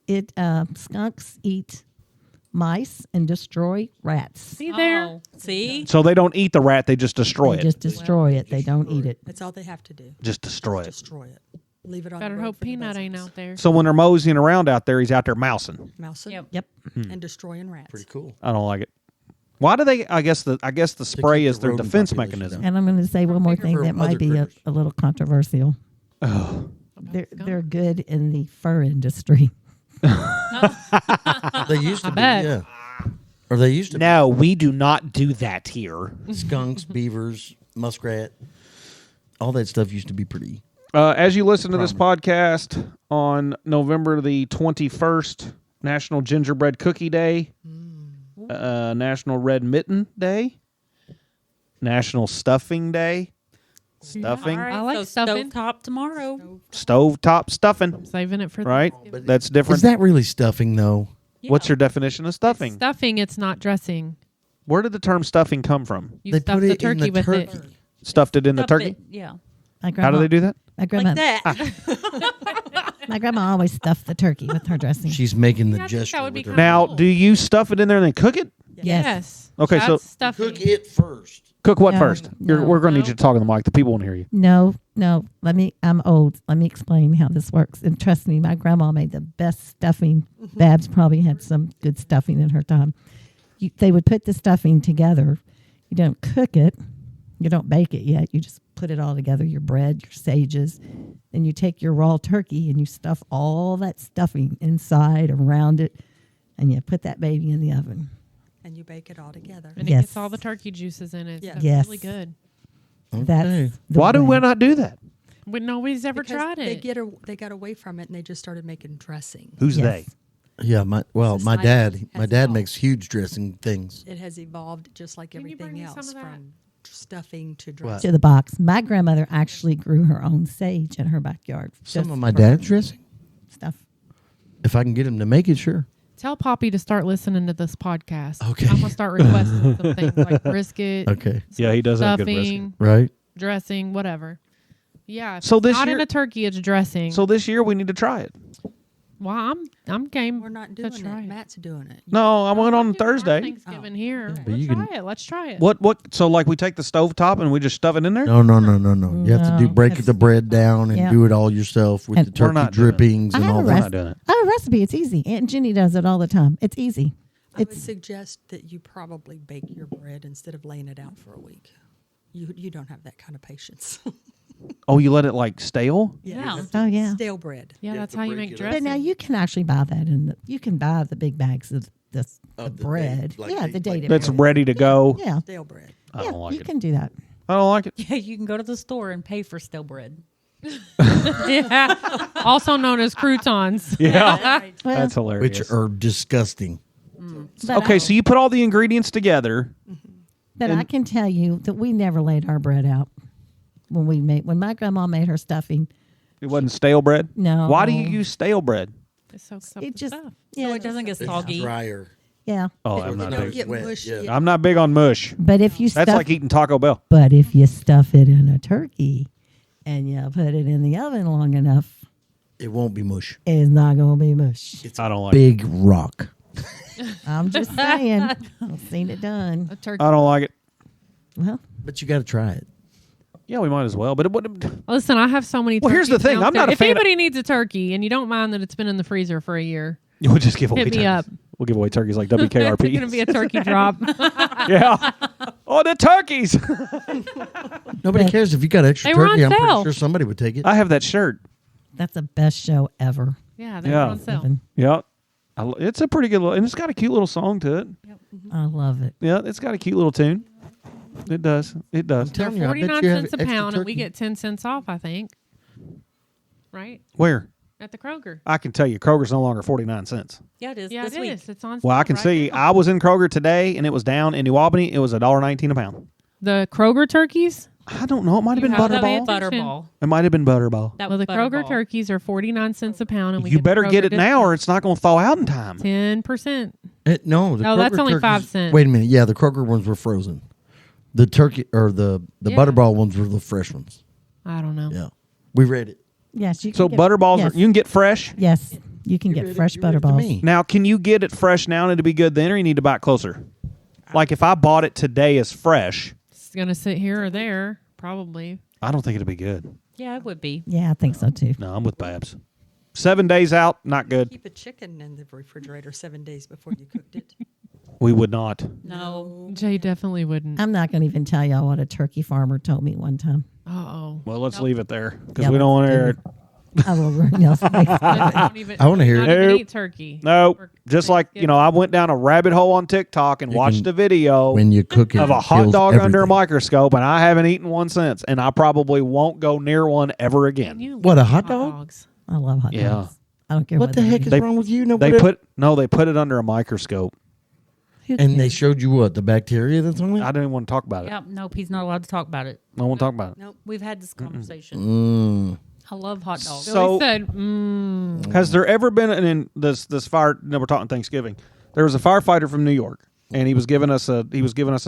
It skunks eat mice and destroy rats. See there? Oh, see? So they don't eat the rat; they just destroy They it. just destroy it. They don't eat it. That's all they have to do. Just destroy it. Destroy it. Leave it on. Better the road hope for the Peanut ain't buzzards. out there. So when they're moseying around out there, he's out there mousing. Mousing Yep. and destroying rats. Pretty cool. I don't like it. Why do they? I guess the spray keep is the their rodent defense population mechanism. down. And I'm going to say one more thing For that might other be critters. a little controversial. They're good in the fur industry. They used to be, bet. yeah. Or they used to No, we do not do that here. be. Skunks, beavers, muskrat. All that stuff used to be pretty. As you listen to this podcast on November the 21st, National Gingerbread Cookie Day, National Red Mitten Day, National Stuffing Day, Stuffing, All right, I like so stuffing. stovetop tomorrow. Stovetop Stuffing, Saving it for right? Thanksgiving. That's different. Is that really stuffing, though? What's your definition of It's stuffing? stuffing, it's not dressing. Where did the term stuffing come from? You They stuff put the it in turkey the with turkey. it. Stuffed it in the Stuff turkey? it, yeah. My grandma, How do they do that? My grandma, Like that. my grandma always stuffed the turkey with her dressing. She's making the Yeah, I think that gesture would be with her kinda Now, cool. do you stuff it in there and then cook it? Yes. Okay, That's so- stuffing. Cook it first. Cook what No, first? no, We're going to need no. you to talk on the mic. The people want to hear you. No. I'm old. Let me explain how this works. And trust me, my grandma made the best stuffing. Babs probably had some good stuffing in her time. They would put the stuffing together. You don't cook it. You don't bake it yet. You just put it all together, your bread, your sages. Then you take your raw turkey and you stuff all that stuffing inside, around it, and you put that baby in the oven. And you bake it all together. And Yes. it gets all the turkey juices in it. Yeah. So Yes. it's really good. Okay. That's the Why do way. we not do that? But nobody's ever Because tried they it. they got away from it and they just started making dressing. Who's Yes. Yeah, my Society dad has evolved. makes huge dressing things. It has evolved just like Can you bring everything me some else, of that? from stuffing to What? dressing. To the box. My grandmother actually grew her own sage in her backyard. Some just of my for dad's dressing. stuff. If I can get him to make it, sure. Tell Poppy to start listening to this podcast. Okay. I'm going to start requesting some things like brisket, Okay. Yeah, he does have good brisket. stuffing, Right? dressing, whatever. Yeah. If So it's this not in year- a turkey, it's dressing. So this year we need to try it. well, I'm game. We're not to doing try it. it. Matt's doing it. No, I went on We're doing our Thursday. Thanksgiving here. But Let's you try can- it. Let's try it. What? So like we take the stove top and we just stuff it in there? No. You have to do No, break that's- the bread down and Yeah. do it all yourself with And the we're not turkey doing it. drippings I and have all a We're that. not doing it. I have a recipe. It's easy. Aunt Jenny does it all the time. It's easy. I would It's suggest that you probably bake your bread instead of laying it out for a week. You don't have that kind of patience. Oh, you let it like stale? Yeah. oh yeah. Stale bread. yeah, You have that's to how you break make it up. dressing. But now you can actually buy that you can buy the big bags of the Of the bread. date, like yeah, the- the dated That's bread. ready to go. Yeah. Stale bread. I Yeah, don't like you it. can do that. I don't like it. Yeah, you can go to the store and pay for stale bread. yeah. Also known as croutons. Yeah, Well, that's hilarious. Which are disgusting. but Okay, I, so you put all the ingredients together. but I can tell you that we never laid our bread out when my grandma made her stuffing. It wasn't stale bread. No. Why do you use stale bread? It soaks up It the just stuff. yeah, So it doesn't get It's soggy. drier. yeah. Oh, It I'm not doesn't big. get wet, mushy. yeah. I'm not big on mush. But if you That's stuff like eating Taco Bell. But if you stuff it in a turkey and you put it in the oven long enough, It won't be mush. it's not going to be mush. It's I don't like it. big rock. I'm just saying. I've seen it done. A turkey. I don't like it. Well, But you got to try it. Yeah, we might as well. But it wouldn't. Listen, I have so many. Well, here's the turkeys thing. I'm downstairs. not a If fan of- anybody needs a turkey and you don't mind that it's been in the freezer for a year, We'll just give away Hit me turkeys. up. We'll give away turkeys like it's WKRP. going to be a turkey drop. Yeah. Oh, the turkeys. Nobody But- cares if you got extra They were on turkey. I'm pretty sale. sure somebody would take it. I have that shirt. that's the best show ever. Yeah, they're Yeah. on sale. Evan. Yeah. It's a pretty good little, and it's got a cute little song to it. I love it. Yeah, it's got a cute little tune. It does. It does. They're telling you, I bet 49 you have cents a extra pound, and we turkey. get 10 cents off, I think. Right? Where? At the Kroger. I can tell you, Kroger's no longer 49 cents. Yeah, it is. Yeah, this it week. is. It's on Well, I sale can right see. now. I was in Kroger today, and it was down in New Albany. It was $1.19 a pound. The Kroger turkeys? I don't know. It might have been You have to pay Butterball. attention. Butterball. It might have been Butterball. That Well, was the Kroger Butterball. turkeys are 49 cents a pound. And we You better the get Kroger it now, or it's not going to thaw out in time. 10%. No, the No, that's Kroger only turkeys- 5 cents. Wait a minute. Yeah, the Kroger ones were frozen. The turkey or the Yeah. Butterball ones were the fresh ones. I don't know. Yeah, we read it. Yes, you can So get, Butterballs, yes, you can get fresh. yes, you can get fresh You read it to Butterballs. me. Now, can you get it fresh now and it'll be good then, or you need to buy it closer? Like if I bought it today as fresh, It's going to sit here or there, probably. I don't think it'll be good. Yeah, it would be. Yeah, I think so too. No, I'm with Babs. 7 days out, not good. Keep a chicken in the refrigerator 7 days before you cooked it. We would not. No. Jay definitely wouldn't. I'm not going to even tell y'all what a turkey farmer told me one time. Uh-oh. Well, let's leave it there because Yeah, we don't want to let's air do it. I will ruin y'all's face. I wanna hear it. Not even Nope. eat turkey. No, Or just like, I went down a rabbit hole on TikTok and watched a video When you cook it, of a it hot kills dog under a everything. microscope, and I haven't eaten one since, and I probably won't go near one ever again. You What, a love hot dog? dogs. I love hot Yeah. dogs. I don't care What the they heck are. is They- wrong with you? No, They what- put it under a microscope. Who and they cares? showed you what, the bacteria that's on it. I didn't even want to talk about it. Yep. Nope. He's not allowed to talk about it. I won't talk about it. Nope. We've had this conversation. I love hot dogs. So- Billy said, Has there ever been this fire? No, we're talking Thanksgiving. There was a firefighter from New York, and he was giving us a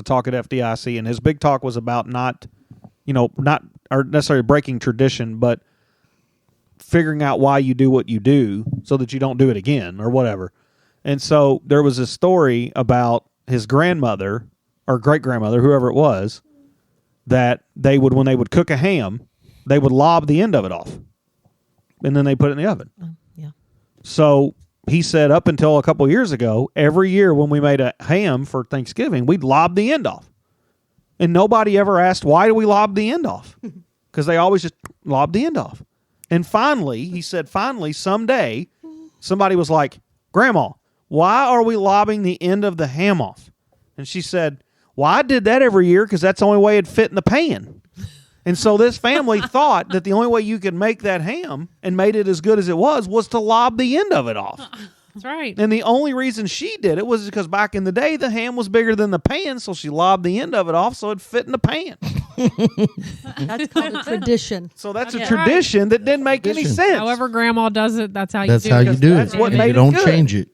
talk at FDIC, and his big talk was about not or necessarily breaking tradition, but figuring out why you do what you do so that you don't do it again or whatever. And so there was a story about his grandmother or great grandmother, whoever it was, that when they would cook a ham, they would lob the end of it off, and then they put it in the oven. Yeah. So he said up until a couple years ago, every year when we made a ham for Thanksgiving, we'd lob the end off. And nobody ever asked, why do we lob the end off? Because they always just lob the end off. And finally, he said, someday, somebody was like, Grandma, why are we lobbing the end of the ham off? And she said, well, I did that every year because that's the only way it'd fit in the pan. And so this family thought that the only way you could make that ham and made it as good as it was to lob the end of it off. that's right. And the only reason she did it was because back in the day, the ham was bigger than the pan, so she lobbed the end of it off so it'd fit in the pan. That's called a tradition. So that's a Yeah. tradition that didn't make any Tradition. sense. However grandma does it, that's how That's you do how it. you do that's it. what And made you it don't good. change it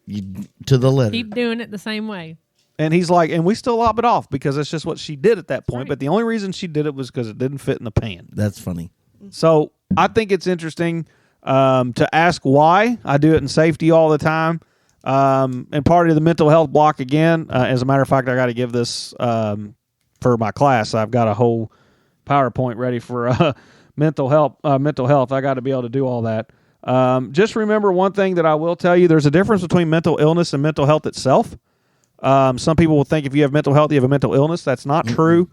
to the letter. Keep doing it the same way. And he's like, and we still lob it off because that's just what she did at that point. right. But the only reason she did it was because it didn't fit in the pan. That's funny. So I think it's interesting to ask why. I do it in safety all the time. And part of the mental health block again. As a matter of fact, I got to give this for my class. I've got a whole PowerPoint ready for mental health. I got to be able to do all that. Just remember one thing that I will tell you: there's a difference between mental illness and mental health itself. Some people will think if you have mental health, you have a mental illness. That's not true.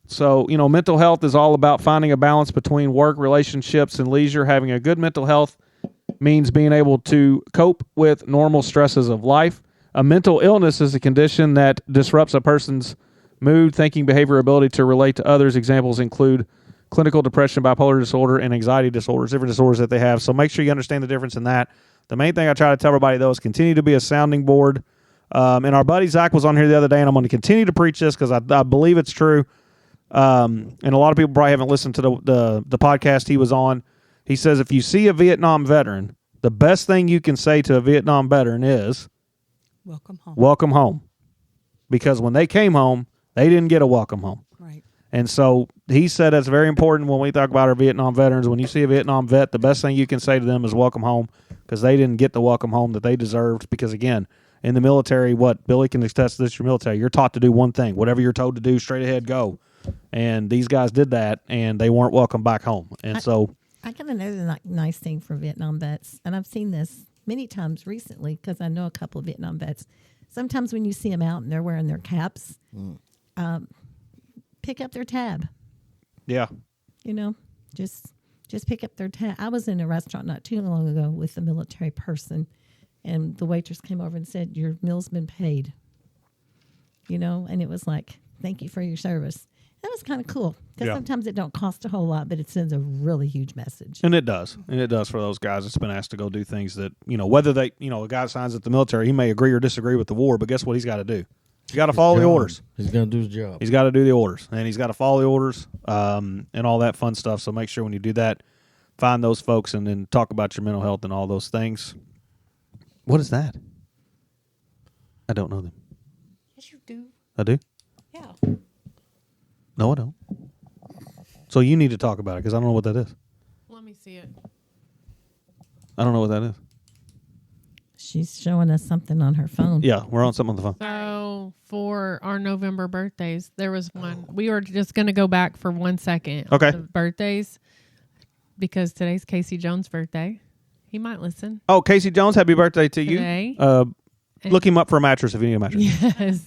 So, mental health is all about finding a balance between work, relationships, and leisure. Having a good mental health means being able to cope with normal stresses of life. A mental illness is a condition that disrupts a person's mood, thinking, behavior, ability to relate to others. Examples include clinical depression, bipolar disorder, and anxiety disorders, different disorders that they have. So make sure you understand the difference in that. The main thing I try to tell everybody, though, is continue to be a sounding board. And our buddy Zach was on here the other day, and I'm going to continue to preach this because I believe it's true. And a lot of people probably haven't listened to the podcast he was on. He says if you see a Vietnam veteran, the best thing you can say to a Vietnam veteran is, Welcome home. welcome home. Because when they came home, they didn't get a welcome home. Right. And so he said that's very important when we talk about our Vietnam veterans. When you see a Vietnam vet, the best thing you can say to them is welcome home because they didn't get the welcome home that they deserved. Because, again, in the military, what Billy can attest to this, your military, you're taught to do one thing. Whatever you're told to do, straight ahead, go. And these guys did that, and they weren't welcome back home. And so I got another nice thing for Vietnam vets, and I've seen this many times recently because I know a couple of Vietnam vets. Sometimes when you see them out and they're wearing their caps, pick up their tab. yeah. Just pick up their tab. I was in a restaurant not too long ago with a military person, and the waitress came over and said, "Your meal's been paid." And it was like, "Thank you for your service." That was kind of cool because Yeah. sometimes it don't cost a whole lot, but it sends a really huge message. And it does. And it does for those guys that's been asked to go do things that, whether they, a guy signs at the military, he may agree or disagree with the war, but guess what he's got to do? He's got to follow the orders. He's going to do his job. He's got to do the orders, and he's got to follow the orders and all that fun stuff. So make sure when you do that, find those folks and then talk about your mental health and all those things. What is that? I don't know them. Yes, you do. I do? Yeah. No, I don't. So you need to talk about it because I don't know what that is. Let me see it. I don't know what that is. She's showing us something on her phone. Yeah, we're on something on the phone. So for our November birthdays, there was one. We were just going to go back for 1 second. Okay. On the birthdays, because today's Casey Jones' birthday. He might listen Oh, Casey Jones, happy birthday to today. you. Look him up for a mattress if you need a mattress. Yes.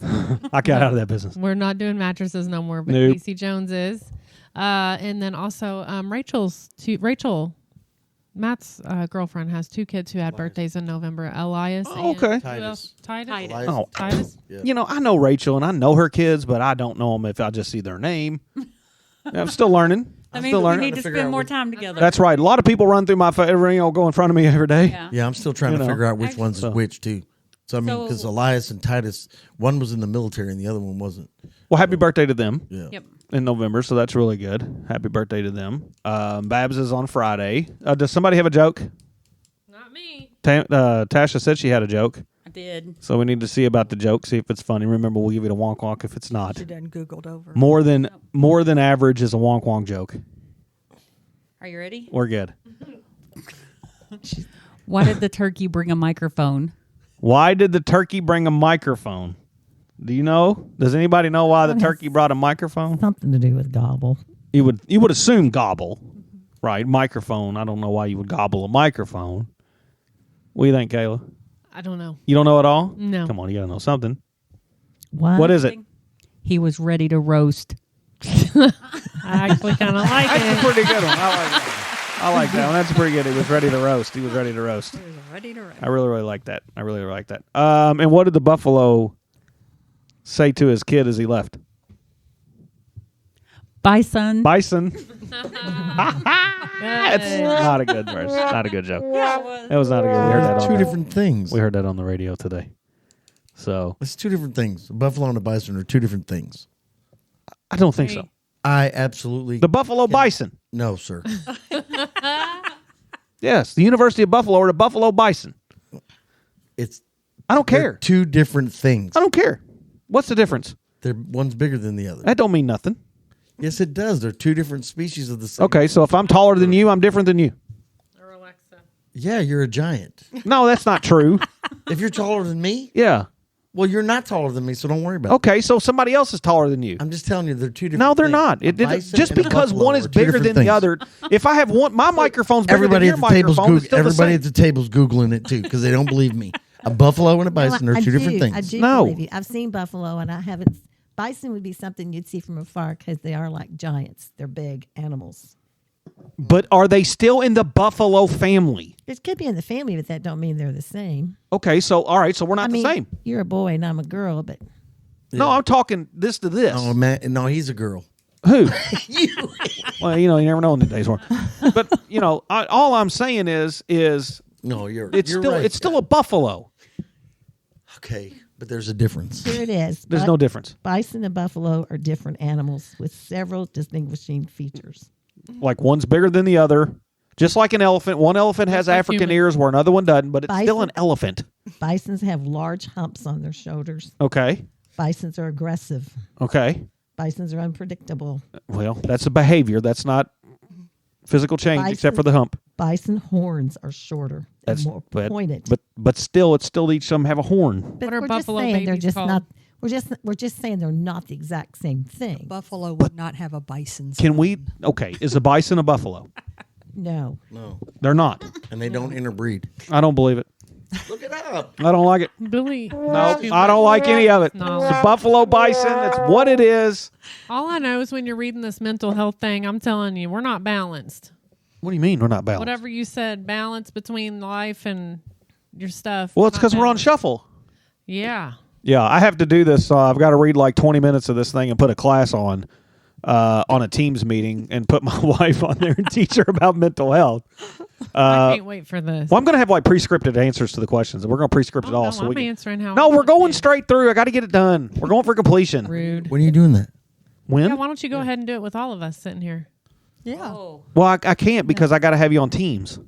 I got out of that business. We're not doing mattresses no more, but Nope. Casey Jones is. And then also Rachel, Matt's girlfriend, has 2 kids who had birthdays in November. Elias. Oh, and okay. who else? Titus. Titus. Oh. Titus. Yeah. I know Rachel and I know her kids, but I don't know them if I just see their name. I'm still learning. That I'm means still we learning. need to figure spend out more what- time together. That's right. A lot of people run through my go in front of me every day. Yeah. Yeah, I'm still trying You to know. figure out which Actually- one's which, too. So, I mean, because So- Elias and Titus, one was in the military and the other one wasn't. Well, happy birthday to them Yeah. Yep. in November, so that's really good. Happy birthday to them. Babs is on Friday. Does somebody have a joke? Not me. Tasha said she had a joke, I did. so we need to see about the joke, see if it's funny. Remember, we'll give you a wonk wonk if it's not. She done Googled over. More than average is a wonk wonk joke. Are you ready? We're good. Why did the turkey bring a microphone? Why did the turkey bring a microphone? Do you know? Does anybody know why the That has turkey brought a microphone? Something to do with gobble. You would assume gobble, right? Microphone. I don't know why you would gobble a microphone. What do you think, Kayla? I don't know. You don't know at all? No. Come on, you gotta know something. What What is it? He was ready to roast. I actually kind of like That's a it. pretty good one. I like that one. That's pretty good. He was ready to roast. He was ready to roast. He was ready to roast. I really, really like that. I really, really like that. And what did the buffalo say to his kid as he left? Bison. Bison. That's not a good verse. Not a good joke. Yeah, it was. That was not a good. We heard that. Two On different things. we heard that on the radio today. So It's two different things. A buffalo and a bison are two different things. I don't think so. I absolutely The buffalo bison. no, sir. Yes, the University of Buffalo or the buffalo bison. It's I don't they're care. two different things. I don't care. What's the difference? They're one's bigger than the other. That don't mean nothing. Yes, it does. They're two different species of the same. Okay, so if I'm taller than you, I'm different than you. Or Alexa. Yeah, you're a giant. No, that's not true. If you're taller than me, Yeah. well, you're not taller than me, so don't worry about it. Okay, so somebody else is taller than you. I'm just telling you, they're two different. No, they're things. not. A It didn't, bison just and a because buffalo one is are two bigger different than the things. other. If I have one, my microphone's bigger Everybody than at your the table's microphone. It's still the everybody same. at the table's googling it too because they don't believe me. A buffalo and a bison are two different things. I do No. believe you. I've seen buffalo, and I haven't. Bison would be something you'd see from afar because they are like giants. They're big animals. But are they still in the buffalo family? It could be in the family, but that don't mean they're the same. Okay, so all right, so we're not I mean, the same. you're a boy and I'm a girl, but No, I'm talking this to this. Oh man, no, he's a girl. Who? Well, you never know in today's world. But all I'm saying is No, you're it's you're still right. it's still a buffalo. Okay, but there's a difference. here it is. There's But no difference. Bison and buffalo are different animals with several distinguishing features. Like one's bigger than the other. Just like an elephant, one elephant has like African human. ears where another one doesn't, but it's still an Bison. elephant. Bisons have large humps on their shoulders. Okay. Bisons are aggressive. Okay. Bisons are unpredictable. Well, that's a behavior. That's not physical change Bison- except for the hump. Bison horns are shorter and more pointed. But still, it's still each of them have a horn. But What are we're buffalo just saying they're babies just called? not. We're just saying they're not the exact same thing. Buffalo would not have a bison. Can we? Okay, is a bison a buffalo? No, No, They're not. and they don't interbreed. I don't believe it. Look it up. I don't like it. Billy. No, I don't like any of it. No. The buffalo bison, that's what it is. All I know is when you're reading this mental health thing, I'm telling you, we're not balanced. What do you mean we're not balanced? Whatever you said, balance between life and your stuff. Well, it's not because we're on balanced. shuffle. Yeah. Yeah, I have to do this. I've got to read like 20 minutes of this thing and put a class on on a Teams meeting and put my wife on there and teach her about mental health. I can't wait for this. Well, I'm going to have like pre-scripted answers to the questions, and we're going to pre-script it all. No, So I'm we can... answering how. No, I we're want going to. straight through. I got to get it done. We're going for completion. Rude. When are you doing that? When? Yeah, why don't you go ahead and do it with all of us sitting here? Yeah. Oh. Well, I can't because I got to have you on Teams.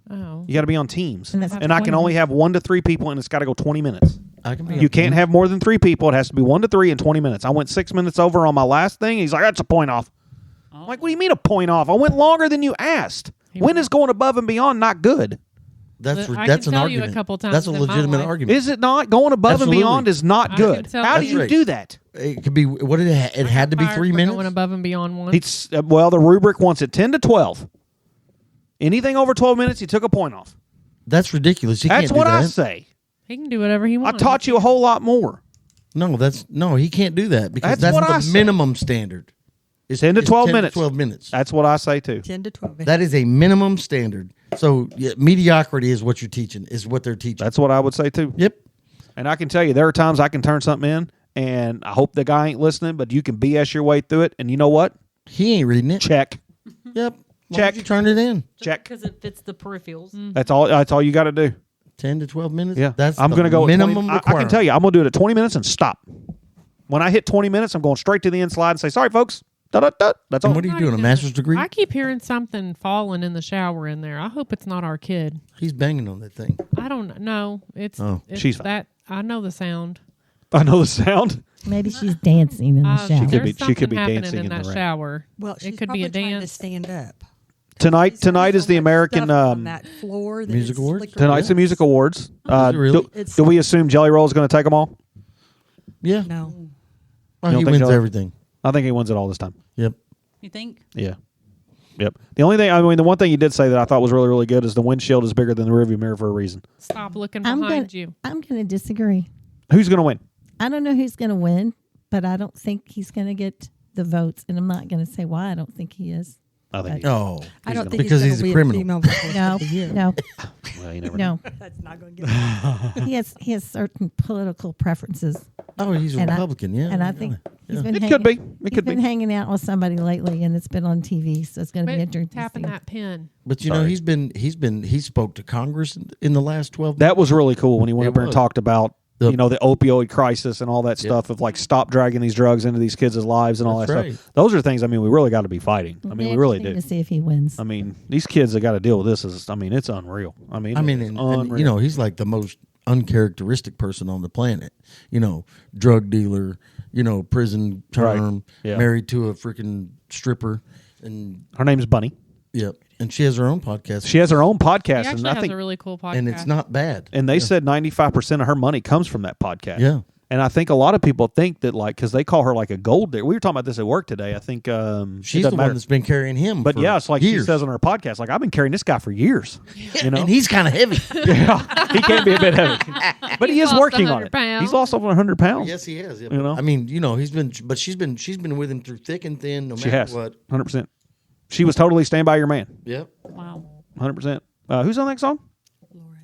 Oh. You got to be on Teams, And that's and I can 20 only have 1 to 3 people, and it's got to go 20 minutes. I can be. You can't have more than 3 people. It has to be 1 to 3 in 20 minutes. I went 6 minutes over on my last thing. He's like, "That's a point off." I'm like, "What do you mean a point off? I went longer than you asked. When is going above and beyond not good? That's I that's can an tell you a argument. couple times That's a in my legitimate life. argument. Is it not? Going above Absolutely. and beyond is not I good. can tell How do you. you That's do right. that? It could be. What did it? It had to be Fired 3 for minutes. Going above and beyond one. It's well, the rubric wants it 10 to 12. Anything over 12 minutes, he took a point off. That's ridiculous. He That's can't do what that. I say. He can do whatever he I wants. taught you a whole lot more. No, he can't do that because That's that's what I the say. minimum standard. It's 10 to 12 10 minutes. 12 minutes. That's what I say too. 10 to 12. That is a minimum standard. So mediocrity is what you're teaching. Is what they're teaching. That's what I would say too. Yep. And I can tell you, there are times I can turn something in, and I hope the guy ain't listening, but you can BS your way through it. And you know what? He ain't reading it. Check. Yep. Why Check. don't you turn it in. Check. Because it fits the peripherals. That's all. That's all you got to do. 10 to 12 minutes. Yeah. That's I'm the going to go at minimum 20, I requirement. can tell you, I'm going to do it at 20 minutes and stop. When I hit 20 minutes, I'm going straight to the end slide and say, "Sorry, folks." Da, da, da. That's all. And what are you doing? A master's degree? I keep hearing something falling in the shower in there. I hope it's not our kid. He's banging on that thing. I don't know. It's, Oh. it's She's fine. that. I know the sound. I know the sound. Maybe she's dancing in the shower. could be- There's she could be something happening dancing in in that the rain. shower. Well, she's it could be a probably trying to dance. stand up. Tonight She's got is so the much American. stuff on that floor that Music it's Awards? slicker. Tonight's the Music Awards. it really? Do we assume Jelly Roll is going to take them all? Yeah. No. Oh, You don't he think wins so? everything. I think he wins it all this time. Yep. You think? Yeah. Yep. The only thing, the one thing you did say that I thought was really, really good is the windshield is bigger than the rearview mirror for a reason. Stop looking I'm behind gonna, you. I'm going to disagree. Who's going to win? I don't know who's going to win, but I don't think he's going to get the votes, and I'm not going to say why I don't think he is. I think. Oh. I don't think Because he's he's a gonna criminal. Female vocalist No, of the year. no, Well, you never know. no. That's not going to get it. He has certain political preferences, Oh, he's a And I- Republican. Yeah. and I think he's been It hanging, could be. It he's could been be. hanging out with somebody lately, and it's been on TV, so it's going to be Quit interesting. tapping that pen. But you know, he spoke to Congress in the last 12 That was really cool when he went It up there and was. talked about The- the opioid crisis and all that stuff of like stop dragging these drugs into these kids' lives and all That's that right. stuff. Those are things. I mean, we really got to be fighting. I mean, we really do. To see if he wins. I mean, these kids that got to deal with this is. I mean, it's unreal. I mean, and, it's and, unreal. you know, he's like the most uncharacteristic person on the planet. You know, drug dealer, you know, prison term, Right. Yeah. married to a freaking stripper. And her name's Bunny. yep. And she has her own podcast. She has her own He podcast, actually and I has think, a really cool podcast. and it's not bad. and they said 95% of her money comes from that podcast. Yeah. And I think a lot of people think that, like, because they call her like a gold digger. We were talking about this at work today. I think it She's doesn't the matter. one that's been carrying him. But for yeah, it's like years. she says on her podcast, like, I've been carrying this guy for years. You know, And he's kind of heavy. yeah, he can be a bit heavy, but he is lost working on 100 it. pounds. He's lost over 100 pounds. Yes, he has. Yeah, You know? I mean, you know, she's been with him through thick and thin, no She matter has what. 100%. She was totally Stand By Your Man. Yep. Wow. 100%. Who's on that song?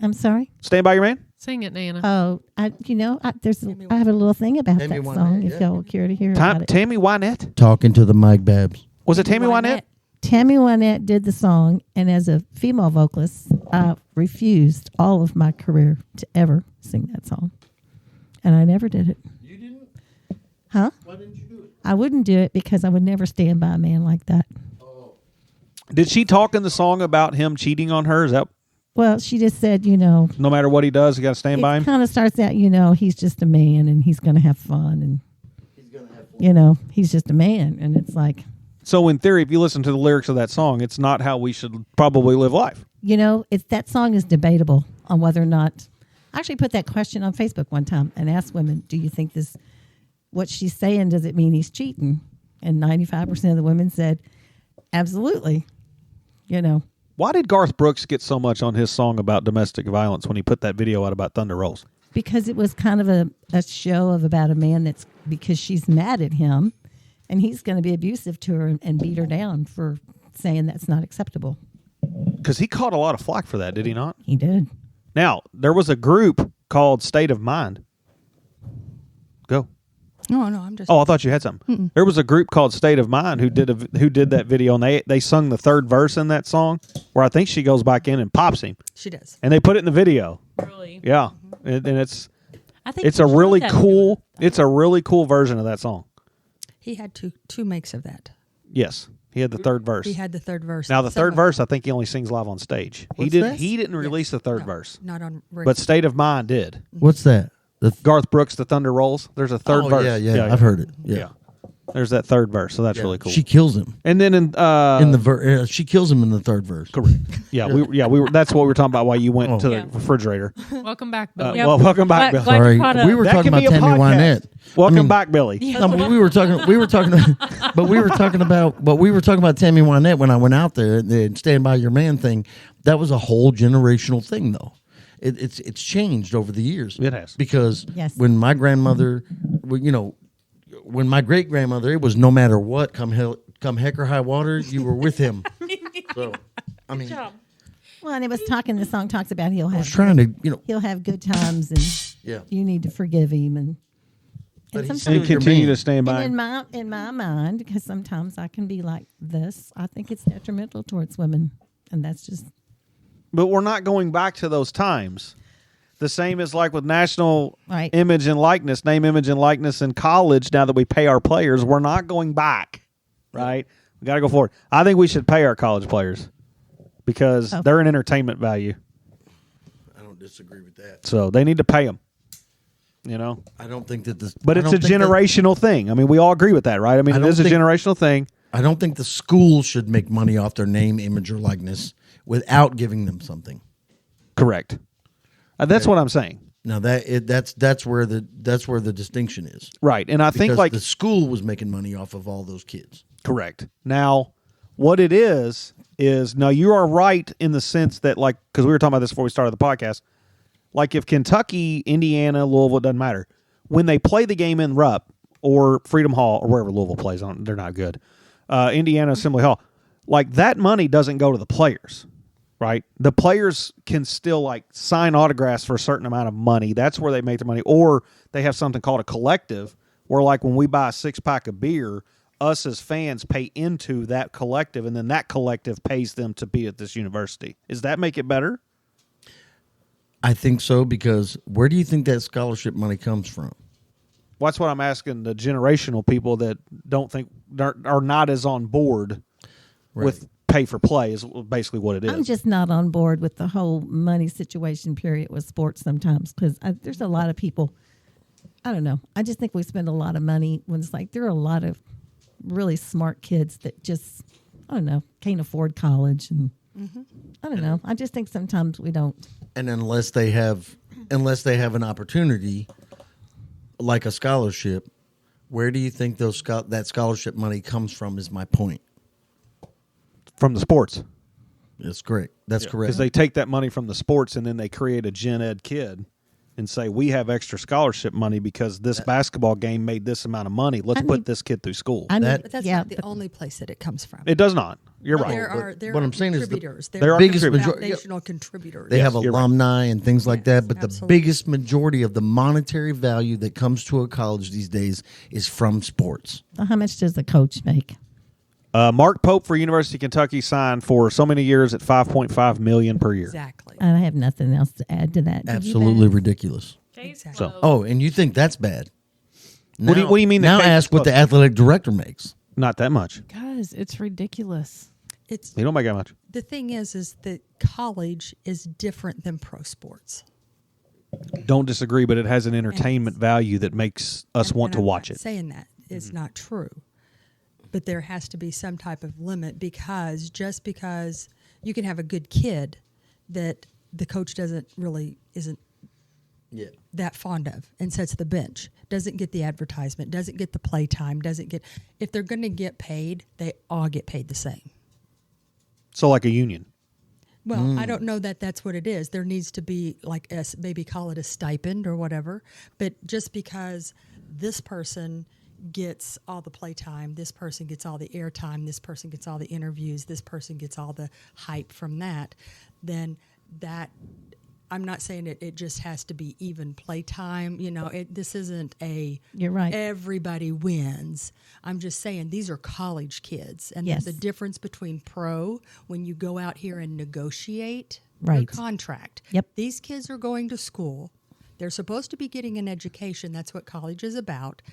I'm sorry. Stand By Your Man. Sing it, Nana. Oh, I have a little thing about Tammy that Wynette, song. If yeah. y'all care to hear about it. Tammy Wynette. Talking to the Mike Babs. Was it Tammy Wynette? Tammy Wynette did the song, and as a female vocalist, I refused all of my career to ever sing that song, and I never did it. You didn't? Huh? Why didn't you do it? I wouldn't do it because I would never stand by a man like that. Did she talk in the song about him cheating on her? Is that Well, she just said, you know, no matter what he does, you got to stand by it him? kind of starts out, you know, he's just a man and he's going to have fun, and you know, he's just a man, and it's like, So in theory, if you listen to the lyrics of that song, it's not how we should probably live life. you know, it's that song is debatable on whether or not. I actually put that question on Facebook one time and asked women, "Do you think this? What she's saying, does it mean he's cheating?" And 95% of the women said, "Absolutely." You know, Why did Garth Brooks get so much on his song about domestic violence when he put that video out about Thunder Rolls? because it was kind of a show of about a man that's because she's mad at him, and he's going to be abusive to her and beat her down for saying that's not acceptable. Because he caught a lot of flack for that, did he not? He did. Now, there was a group called State of Mind. Go. No, I'm just. Oh, I thought you had something. There was a group called State of Mind who did that video, and they sung the third verse in that song, where I think she goes back in and pops him, She does. and they put it in the video. Really? Yeah, and it's I think it's we a showed really that cool to him. it's a really cool version of that song. He had two makes of that. Yes, he had the third verse. He had the third verse. Now the Some third of verse, I think he only sings live on stage. What's He this? didn't release the third No, verse, not on radio. but State of Mind did. What's that? Garth Brooks, The Thunder Rolls. There's a third verse. Yeah, I've heard it. Yeah. Yeah. There's that third verse, so that's Yeah. really cool. She kills him And then in the she kills him in the third verse. correct. Yeah, we were. That's what we were talking about. Why you went to the Yeah. refrigerator? Welcome back, Billy. Yep. Well, welcome back, Billy. Glad you Sorry, caught up. we were That talking could about be a Tammy podcast. Wynette. Welcome I mean, back, Billy. No, but we were talking about Tammy Wynette when I went out there. The Stand By Your Man thing. That was a whole generational thing, though. It's changed over the years. It has. Because Yes. when my grandmother, when my great grandmother, it was no matter what, come heck or high water, you were with him. So, I mean, Well, and it was the song talks about I was trying to, he'll have good times and yeah. you need to forgive him and But he's sometimes still You your continue man. to stand by. and in my mind, because sometimes I can be like this, I think it's detrimental towards women, and that's just But we're not going back to those times. The same as like with national Right. image and likeness, name, image, and likeness in college. Now that we pay our players, we're not going back. Right? We got to go forward. I think we should pay our college players because they're an entertainment value. I don't disagree with that. So they need to pay them. I don't think that this. But I it's a don't think that- generational thing. I mean, we all agree with that, right? I mean, I it don't is a think- generational thing. I don't think the school should make money off their name, image, or likeness without giving them something. Correct. That's what I'm saying. Now that's where the distinction is. Right. And I think Because like the school was making money off of all those kids. correct. Now, what it is now you are right in the sense that like because we were talking about this before we started the podcast. Like if Kentucky, Indiana, Louisville, it doesn't matter. When they play the game in Rupp or Freedom Hall or wherever Louisville plays on, they're not good. Indiana Assembly Hall, like that money doesn't go to the players, right? The players can still like sign autographs for a certain amount of money. That's where they make their money. Or they have something called a collective where like when we buy a 6-pack of beer, us as fans pay into that collective and then that collective pays them to be at this university. Does that make it better? I think so, because where do you think that scholarship money comes from? Well, that's what I'm asking the generational people that don't think are not as on board with pay for play is basically what it is. I'm just not on board with the whole money situation period with sports sometimes because there's a lot of people. I don't know. I just think we spend a lot of money when it's like there are a lot of really smart kids that just I don't know can't afford college and I don't know. I just think sometimes we don't. And unless they have an opportunity like a scholarship, where do you think that scholarship money comes from is my point. From the sports. That's correct. That's correct. Because they take that money from the sports and then they create a gen ed kid and say, we have extra scholarship money because this basketball game made this amount of money. Let's put this kid through school. I That- But that's yeah, not the only place that it comes from. It does not. You're right. There what are I'm saying is the contributors. there are biggest contributors. foundational contributors. They have you're right. alumni and things like that, but absolutely. the biggest majority of the monetary value that comes to a college these days is from sports. how much does the coach make? Mark Pope for University of Kentucky signed for so many years at $5.5 million per year. Exactly. I have nothing else to add to that. Do you, Absolutely Beth? ridiculous. Exactly. Oh, and you think that's bad? What do you mean the Now case ask is what the closed? athletic director makes. Not that much. Guys, it's ridiculous. It's You don't make that much. the thing is that college is different than pro sports. Don't disagree, but it has an entertainment value that makes us And- want and to I'm watch not it. Saying that is not true, but there has to be some type of limit because just because you can have a good kid that the coach isn't Yeah. that fond of and sets the bench, doesn't get the advertisement, doesn't get the play time, if they're going to get paid, they all get paid the same. So like a union. Well, I don't know that that's what it is. There needs to be maybe call it a stipend or whatever. But just because this person gets all the play time, this person gets all the airtime, this person gets all the interviews, this person gets all the hype from that, then that I'm not saying it just has to be even playtime. This isn't a You're right. everybody wins. I'm just saying these are college kids, and Yes. there's a difference between pro when you go out here and negotiate your Right. contract. Yep. These kids are going to school. They're supposed to be getting an education. That's what college is about.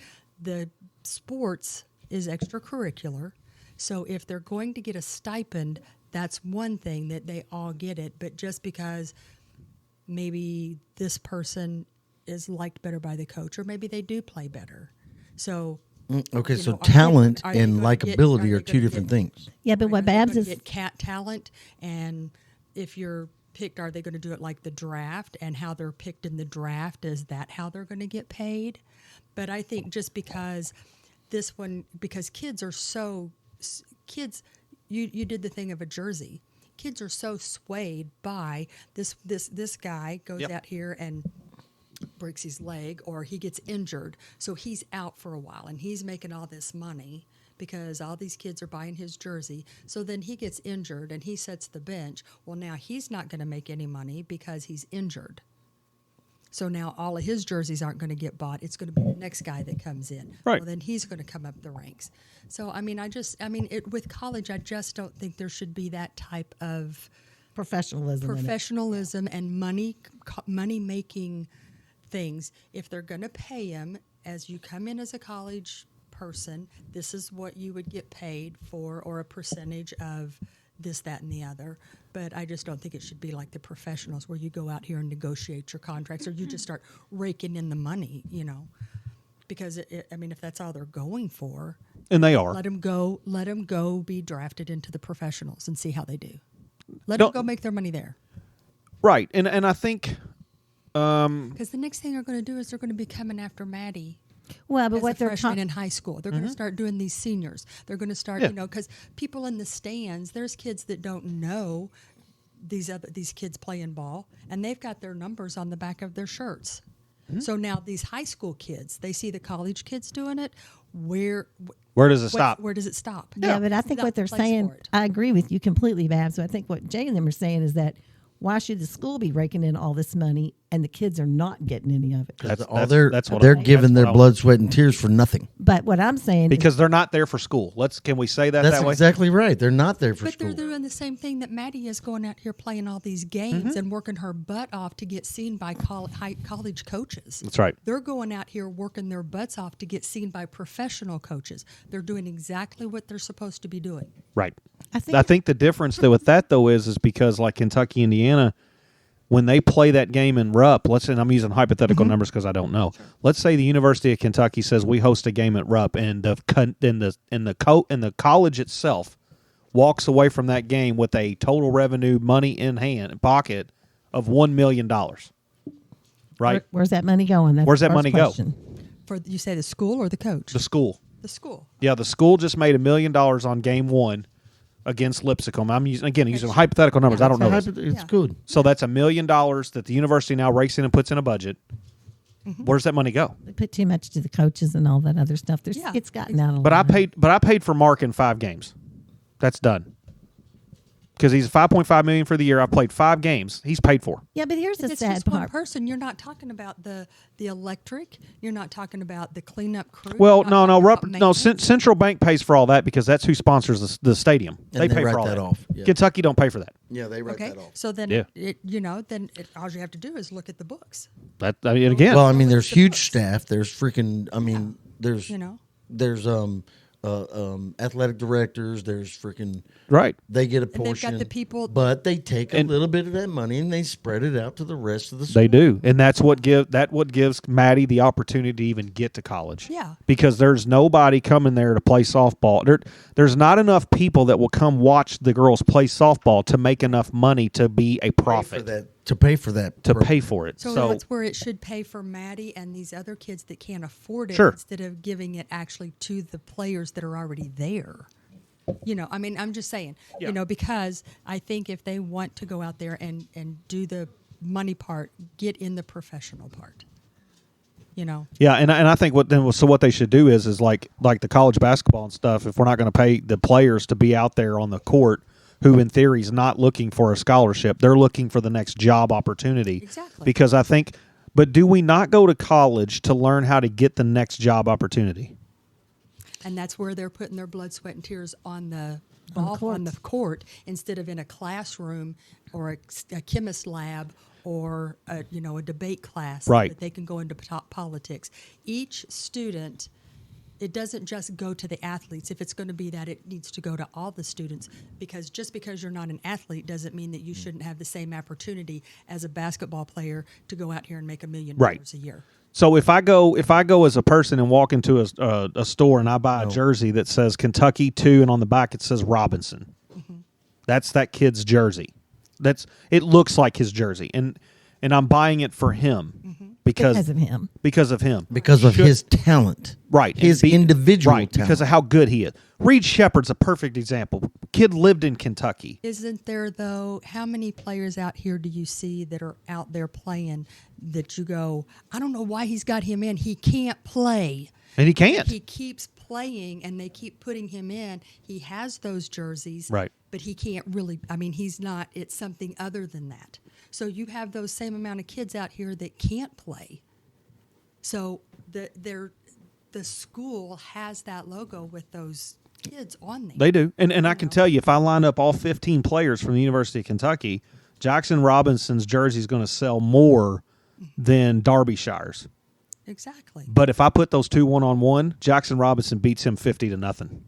The sports is extracurricular. So if they're going to get a stipend, that's one thing that they all get it. But just because maybe this person is liked better by the coach, or maybe they do play better. So Okay, you so know, are they- talent are they and gonna get- likability are are they two gonna different get- things. Yeah, but what are they Babs gonna is get cat talent, and if you're picked, are they going to do it like the draft, and how they're picked in the draft, is that how they're going to get paid? But I think just because because kids are so kids, you did the thing of a jersey. Kids are so swayed by this guy goes Yep. out here and breaks his leg, or he gets injured, so he's out for a while, and he's making all this money because all these kids are buying his jersey. So then he gets injured and he sets the bench. Well, now he's not going to make any money because he's injured. So now all of his jerseys aren't going to get bought. It's going to be the next guy that comes in. Right. Well, then he's going to come up the ranks. So with college, I just don't think there should be that type of professionalism. in it. professionalism and money making things. If they're going to pay him, as you come in as a college person, this is what you would get paid for, or a percentage of this, that, and the other. But I just don't think it should be like the professionals, where you go out here and negotiate your contracts, or you just start raking in the money, because if that's all they're going for, And they are. let them go be drafted into the professionals and see how they do. Let Don't- them go make their money there. Right. And I think Because the next thing they're going to do is they're going to be coming after Maddie Well, but as what a they're freshman in high school. They're going to start doing these seniors. They're going to start, Yeah. because people in the stands, there's kids that don't know these kids playing ball, and they've got their numbers on the back of their shirts. So now these high school kids, they see the college kids doing it. Where does it stop? Where does it stop? Yeah, but I think Not what they're the place saying, for it. I agree with you completely, Babs. So I think what Jay and them are saying is that why should the school be raking in all this money and the kids are not getting any of it? That's All they're what giving their that's what I- blood, sweat, and tears for nothing. But what I'm saying because they're not there for school. Can we say that That's that way? exactly right. They're not there for But school. they're doing the same thing that Maddie is, going out here playing all these games and working her butt off to get seen by college coaches. That's right. They're going out here working their butts off to get seen by professional coaches. They're doing exactly what they're supposed to be doing. Right. I think the difference with that though is because like Kentucky, Indiana, when they play that game in Rupp, and I'm using hypothetical numbers because I don't know. Let's say the University of Kentucky says we host a game at Rupp, and the college itself walks away from that game with a total revenue, money in pocket of $1 million. Right, where's that money going? That's Where's the that first money go? question. For you say the school or the coach? the school. The school. Yeah, the school just made $1 million on game one against Lipscomb. I'm using hypothetical numbers. I don't know this. It's Yeah. good. So that's $1 million that the university now rakes in and puts in a budget. Where's that money go? They put too much to the coaches and all that other stuff. Yeah. It's gotten out of But I line. paid for Mark in 5 games. That's done. Because he's $5.5 million for the year. I played 5 games. He's paid for. Yeah, but here's If the it's sad just one part. person, you're not talking about the electric. You're not talking about the cleanup crew. Well, You're not no. talking about maintenance. Central Bank pays for all that because that's who sponsors the stadium. And they pay write for all that that off. Yeah. Kentucky don't pay for that. Yeah, they write Okay, that off. so then Yeah. all you have to do is look at the books. Again. Well, I mean, there's It's the huge books. staff. There's freaking. I mean, there's there's athletic directors. There's freaking. right. They get a And they've portion. got the people- but they take a And- little bit of that money and they spread it out to the rest of the. They do, and that's what gives Maddie the opportunity to even get to college. Yeah. because there's nobody coming there to play softball. There's not enough people that will come watch the girls play softball to make enough money to be a profit to pay for that. to pay for it. So, that's where it should pay for Maddie and these other kids that can't afford it, Sure. instead of giving it actually to the players that are already there. I'm just saying, Yeah. because I think if they want to go out there and do the money part, get in the professional part. Yeah, and I think what they should do is like the college basketball and stuff. If we're not going to pay the players to be out there on the court who in theory is not looking for a scholarship. They're looking for the next job opportunity. Exactly. Because I think, but do we not go to college to learn how to get the next job opportunity? And that's where they're putting their blood, sweat, and tears on the court instead of in a classroom or a chemist lab or a debate class. Right. That they can go into politics. Each student, it doesn't just go to the athletes. If it's going to be that, it needs to go to all the students, because just because you're not an athlete doesn't mean that you shouldn't have the same opportunity as a basketball player to go out here and make $1 million a year. So if I go as a person and walk into a store and I buy a jersey that says Kentucky 2 and on the back it says Robinson, that's that kid's jersey. It looks like his jersey, and I'm buying it for him because of him. Because of his talent. Right. His individual talent. Because of how good he is. Reed Shepherd's a perfect example. Kid lived in Kentucky. Isn't there, though, how many players out here do you see that are out there playing that you go, I don't know why he's got him in. He can't play. And he can't. He keeps playing, and they keep putting him in. He has those jerseys. Right. But he can't really, he's not, it's something other than that. So you have those same amount of kids out here that can't play. So the school has that logo with those kids on there. They do. And I can tell you, if I line up all 15 players from the University of Kentucky, Jackson Robinson's jersey is going to sell more than Derbyshire's. Exactly. But if I put those two one-on-one, Jackson Robinson beats him 50-0.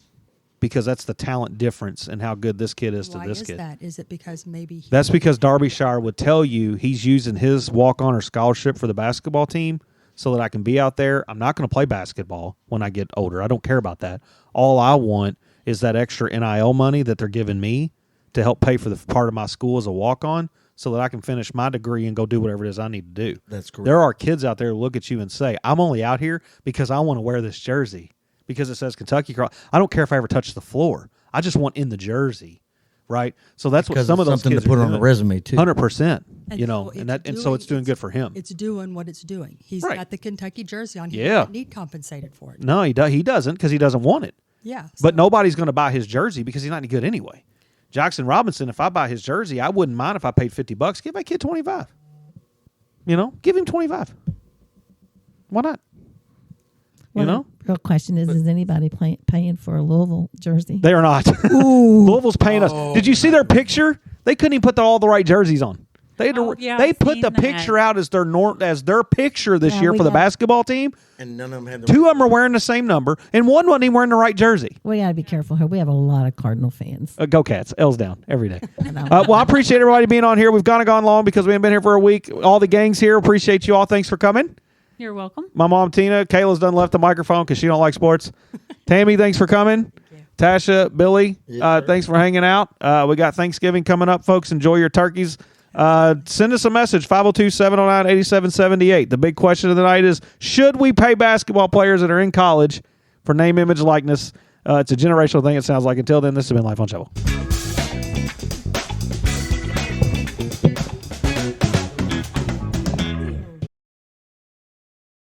Because that's the talent difference and how good this kid is to this kid. Why is that? Is it because maybe that's because Derbyshire would tell you he's using his walk-on or scholarship for the basketball team so that I can be out there. I'm not going to play basketball when I get older. I don't care about that. All I want is that extra NIL money that they're giving me to help pay for the part of my school as a walk-on so that I can finish my degree and go do whatever it is I need to do. That's correct. There are kids out there who look at you and say, I'm only out here because I want to wear this jersey. Because it says Kentucky. I don't care if I ever touch the floor. I just want in the jersey, right? So that's what some of those something kids to put are on doing. a resume too. 100%. And So it's doing good for him. It's doing what it's doing. He's Right. got the Kentucky jersey on. He Yeah. doesn't need compensated for it. No, he doesn't because he doesn't want it. Yeah. But nobody's going to buy his jersey because he's not any good anyway. Jackson Robinson, if I buy his jersey, I wouldn't mind if I paid $50. Give that kid 25. Give him 25. Why not? Well, the real question is anybody paying for a Louisville jersey? They are not. Louisville's paying us. Did you see their picture? They couldn't even put all the right jerseys on. They had I've put seen the that. picture out as their picture this year we for the got- basketball team. And none of them had the Two of them are wearing the same number, and one wasn't even wearing the right jersey. We got to be careful here. We have a lot of Cardinal fans. Go Cats. L's down every day. Well, I appreciate everybody being on here. We've gone long because we haven't been here for a week. All the gangs here. Appreciate you all. Thanks for coming. You're welcome. My mom, Tina. Kayla's done left the microphone because she don't like sports. Tammy, thanks for coming. Tasha, Billy, thanks for hanging out. We got Thanksgiving coming up, folks. Enjoy your turkeys. Send us a message, 502-709-8778. The big question of the night is, should we pay basketball players that are in college for name, image, likeness? It's a generational thing, it sounds like. Until then, this has been Life on Shovel.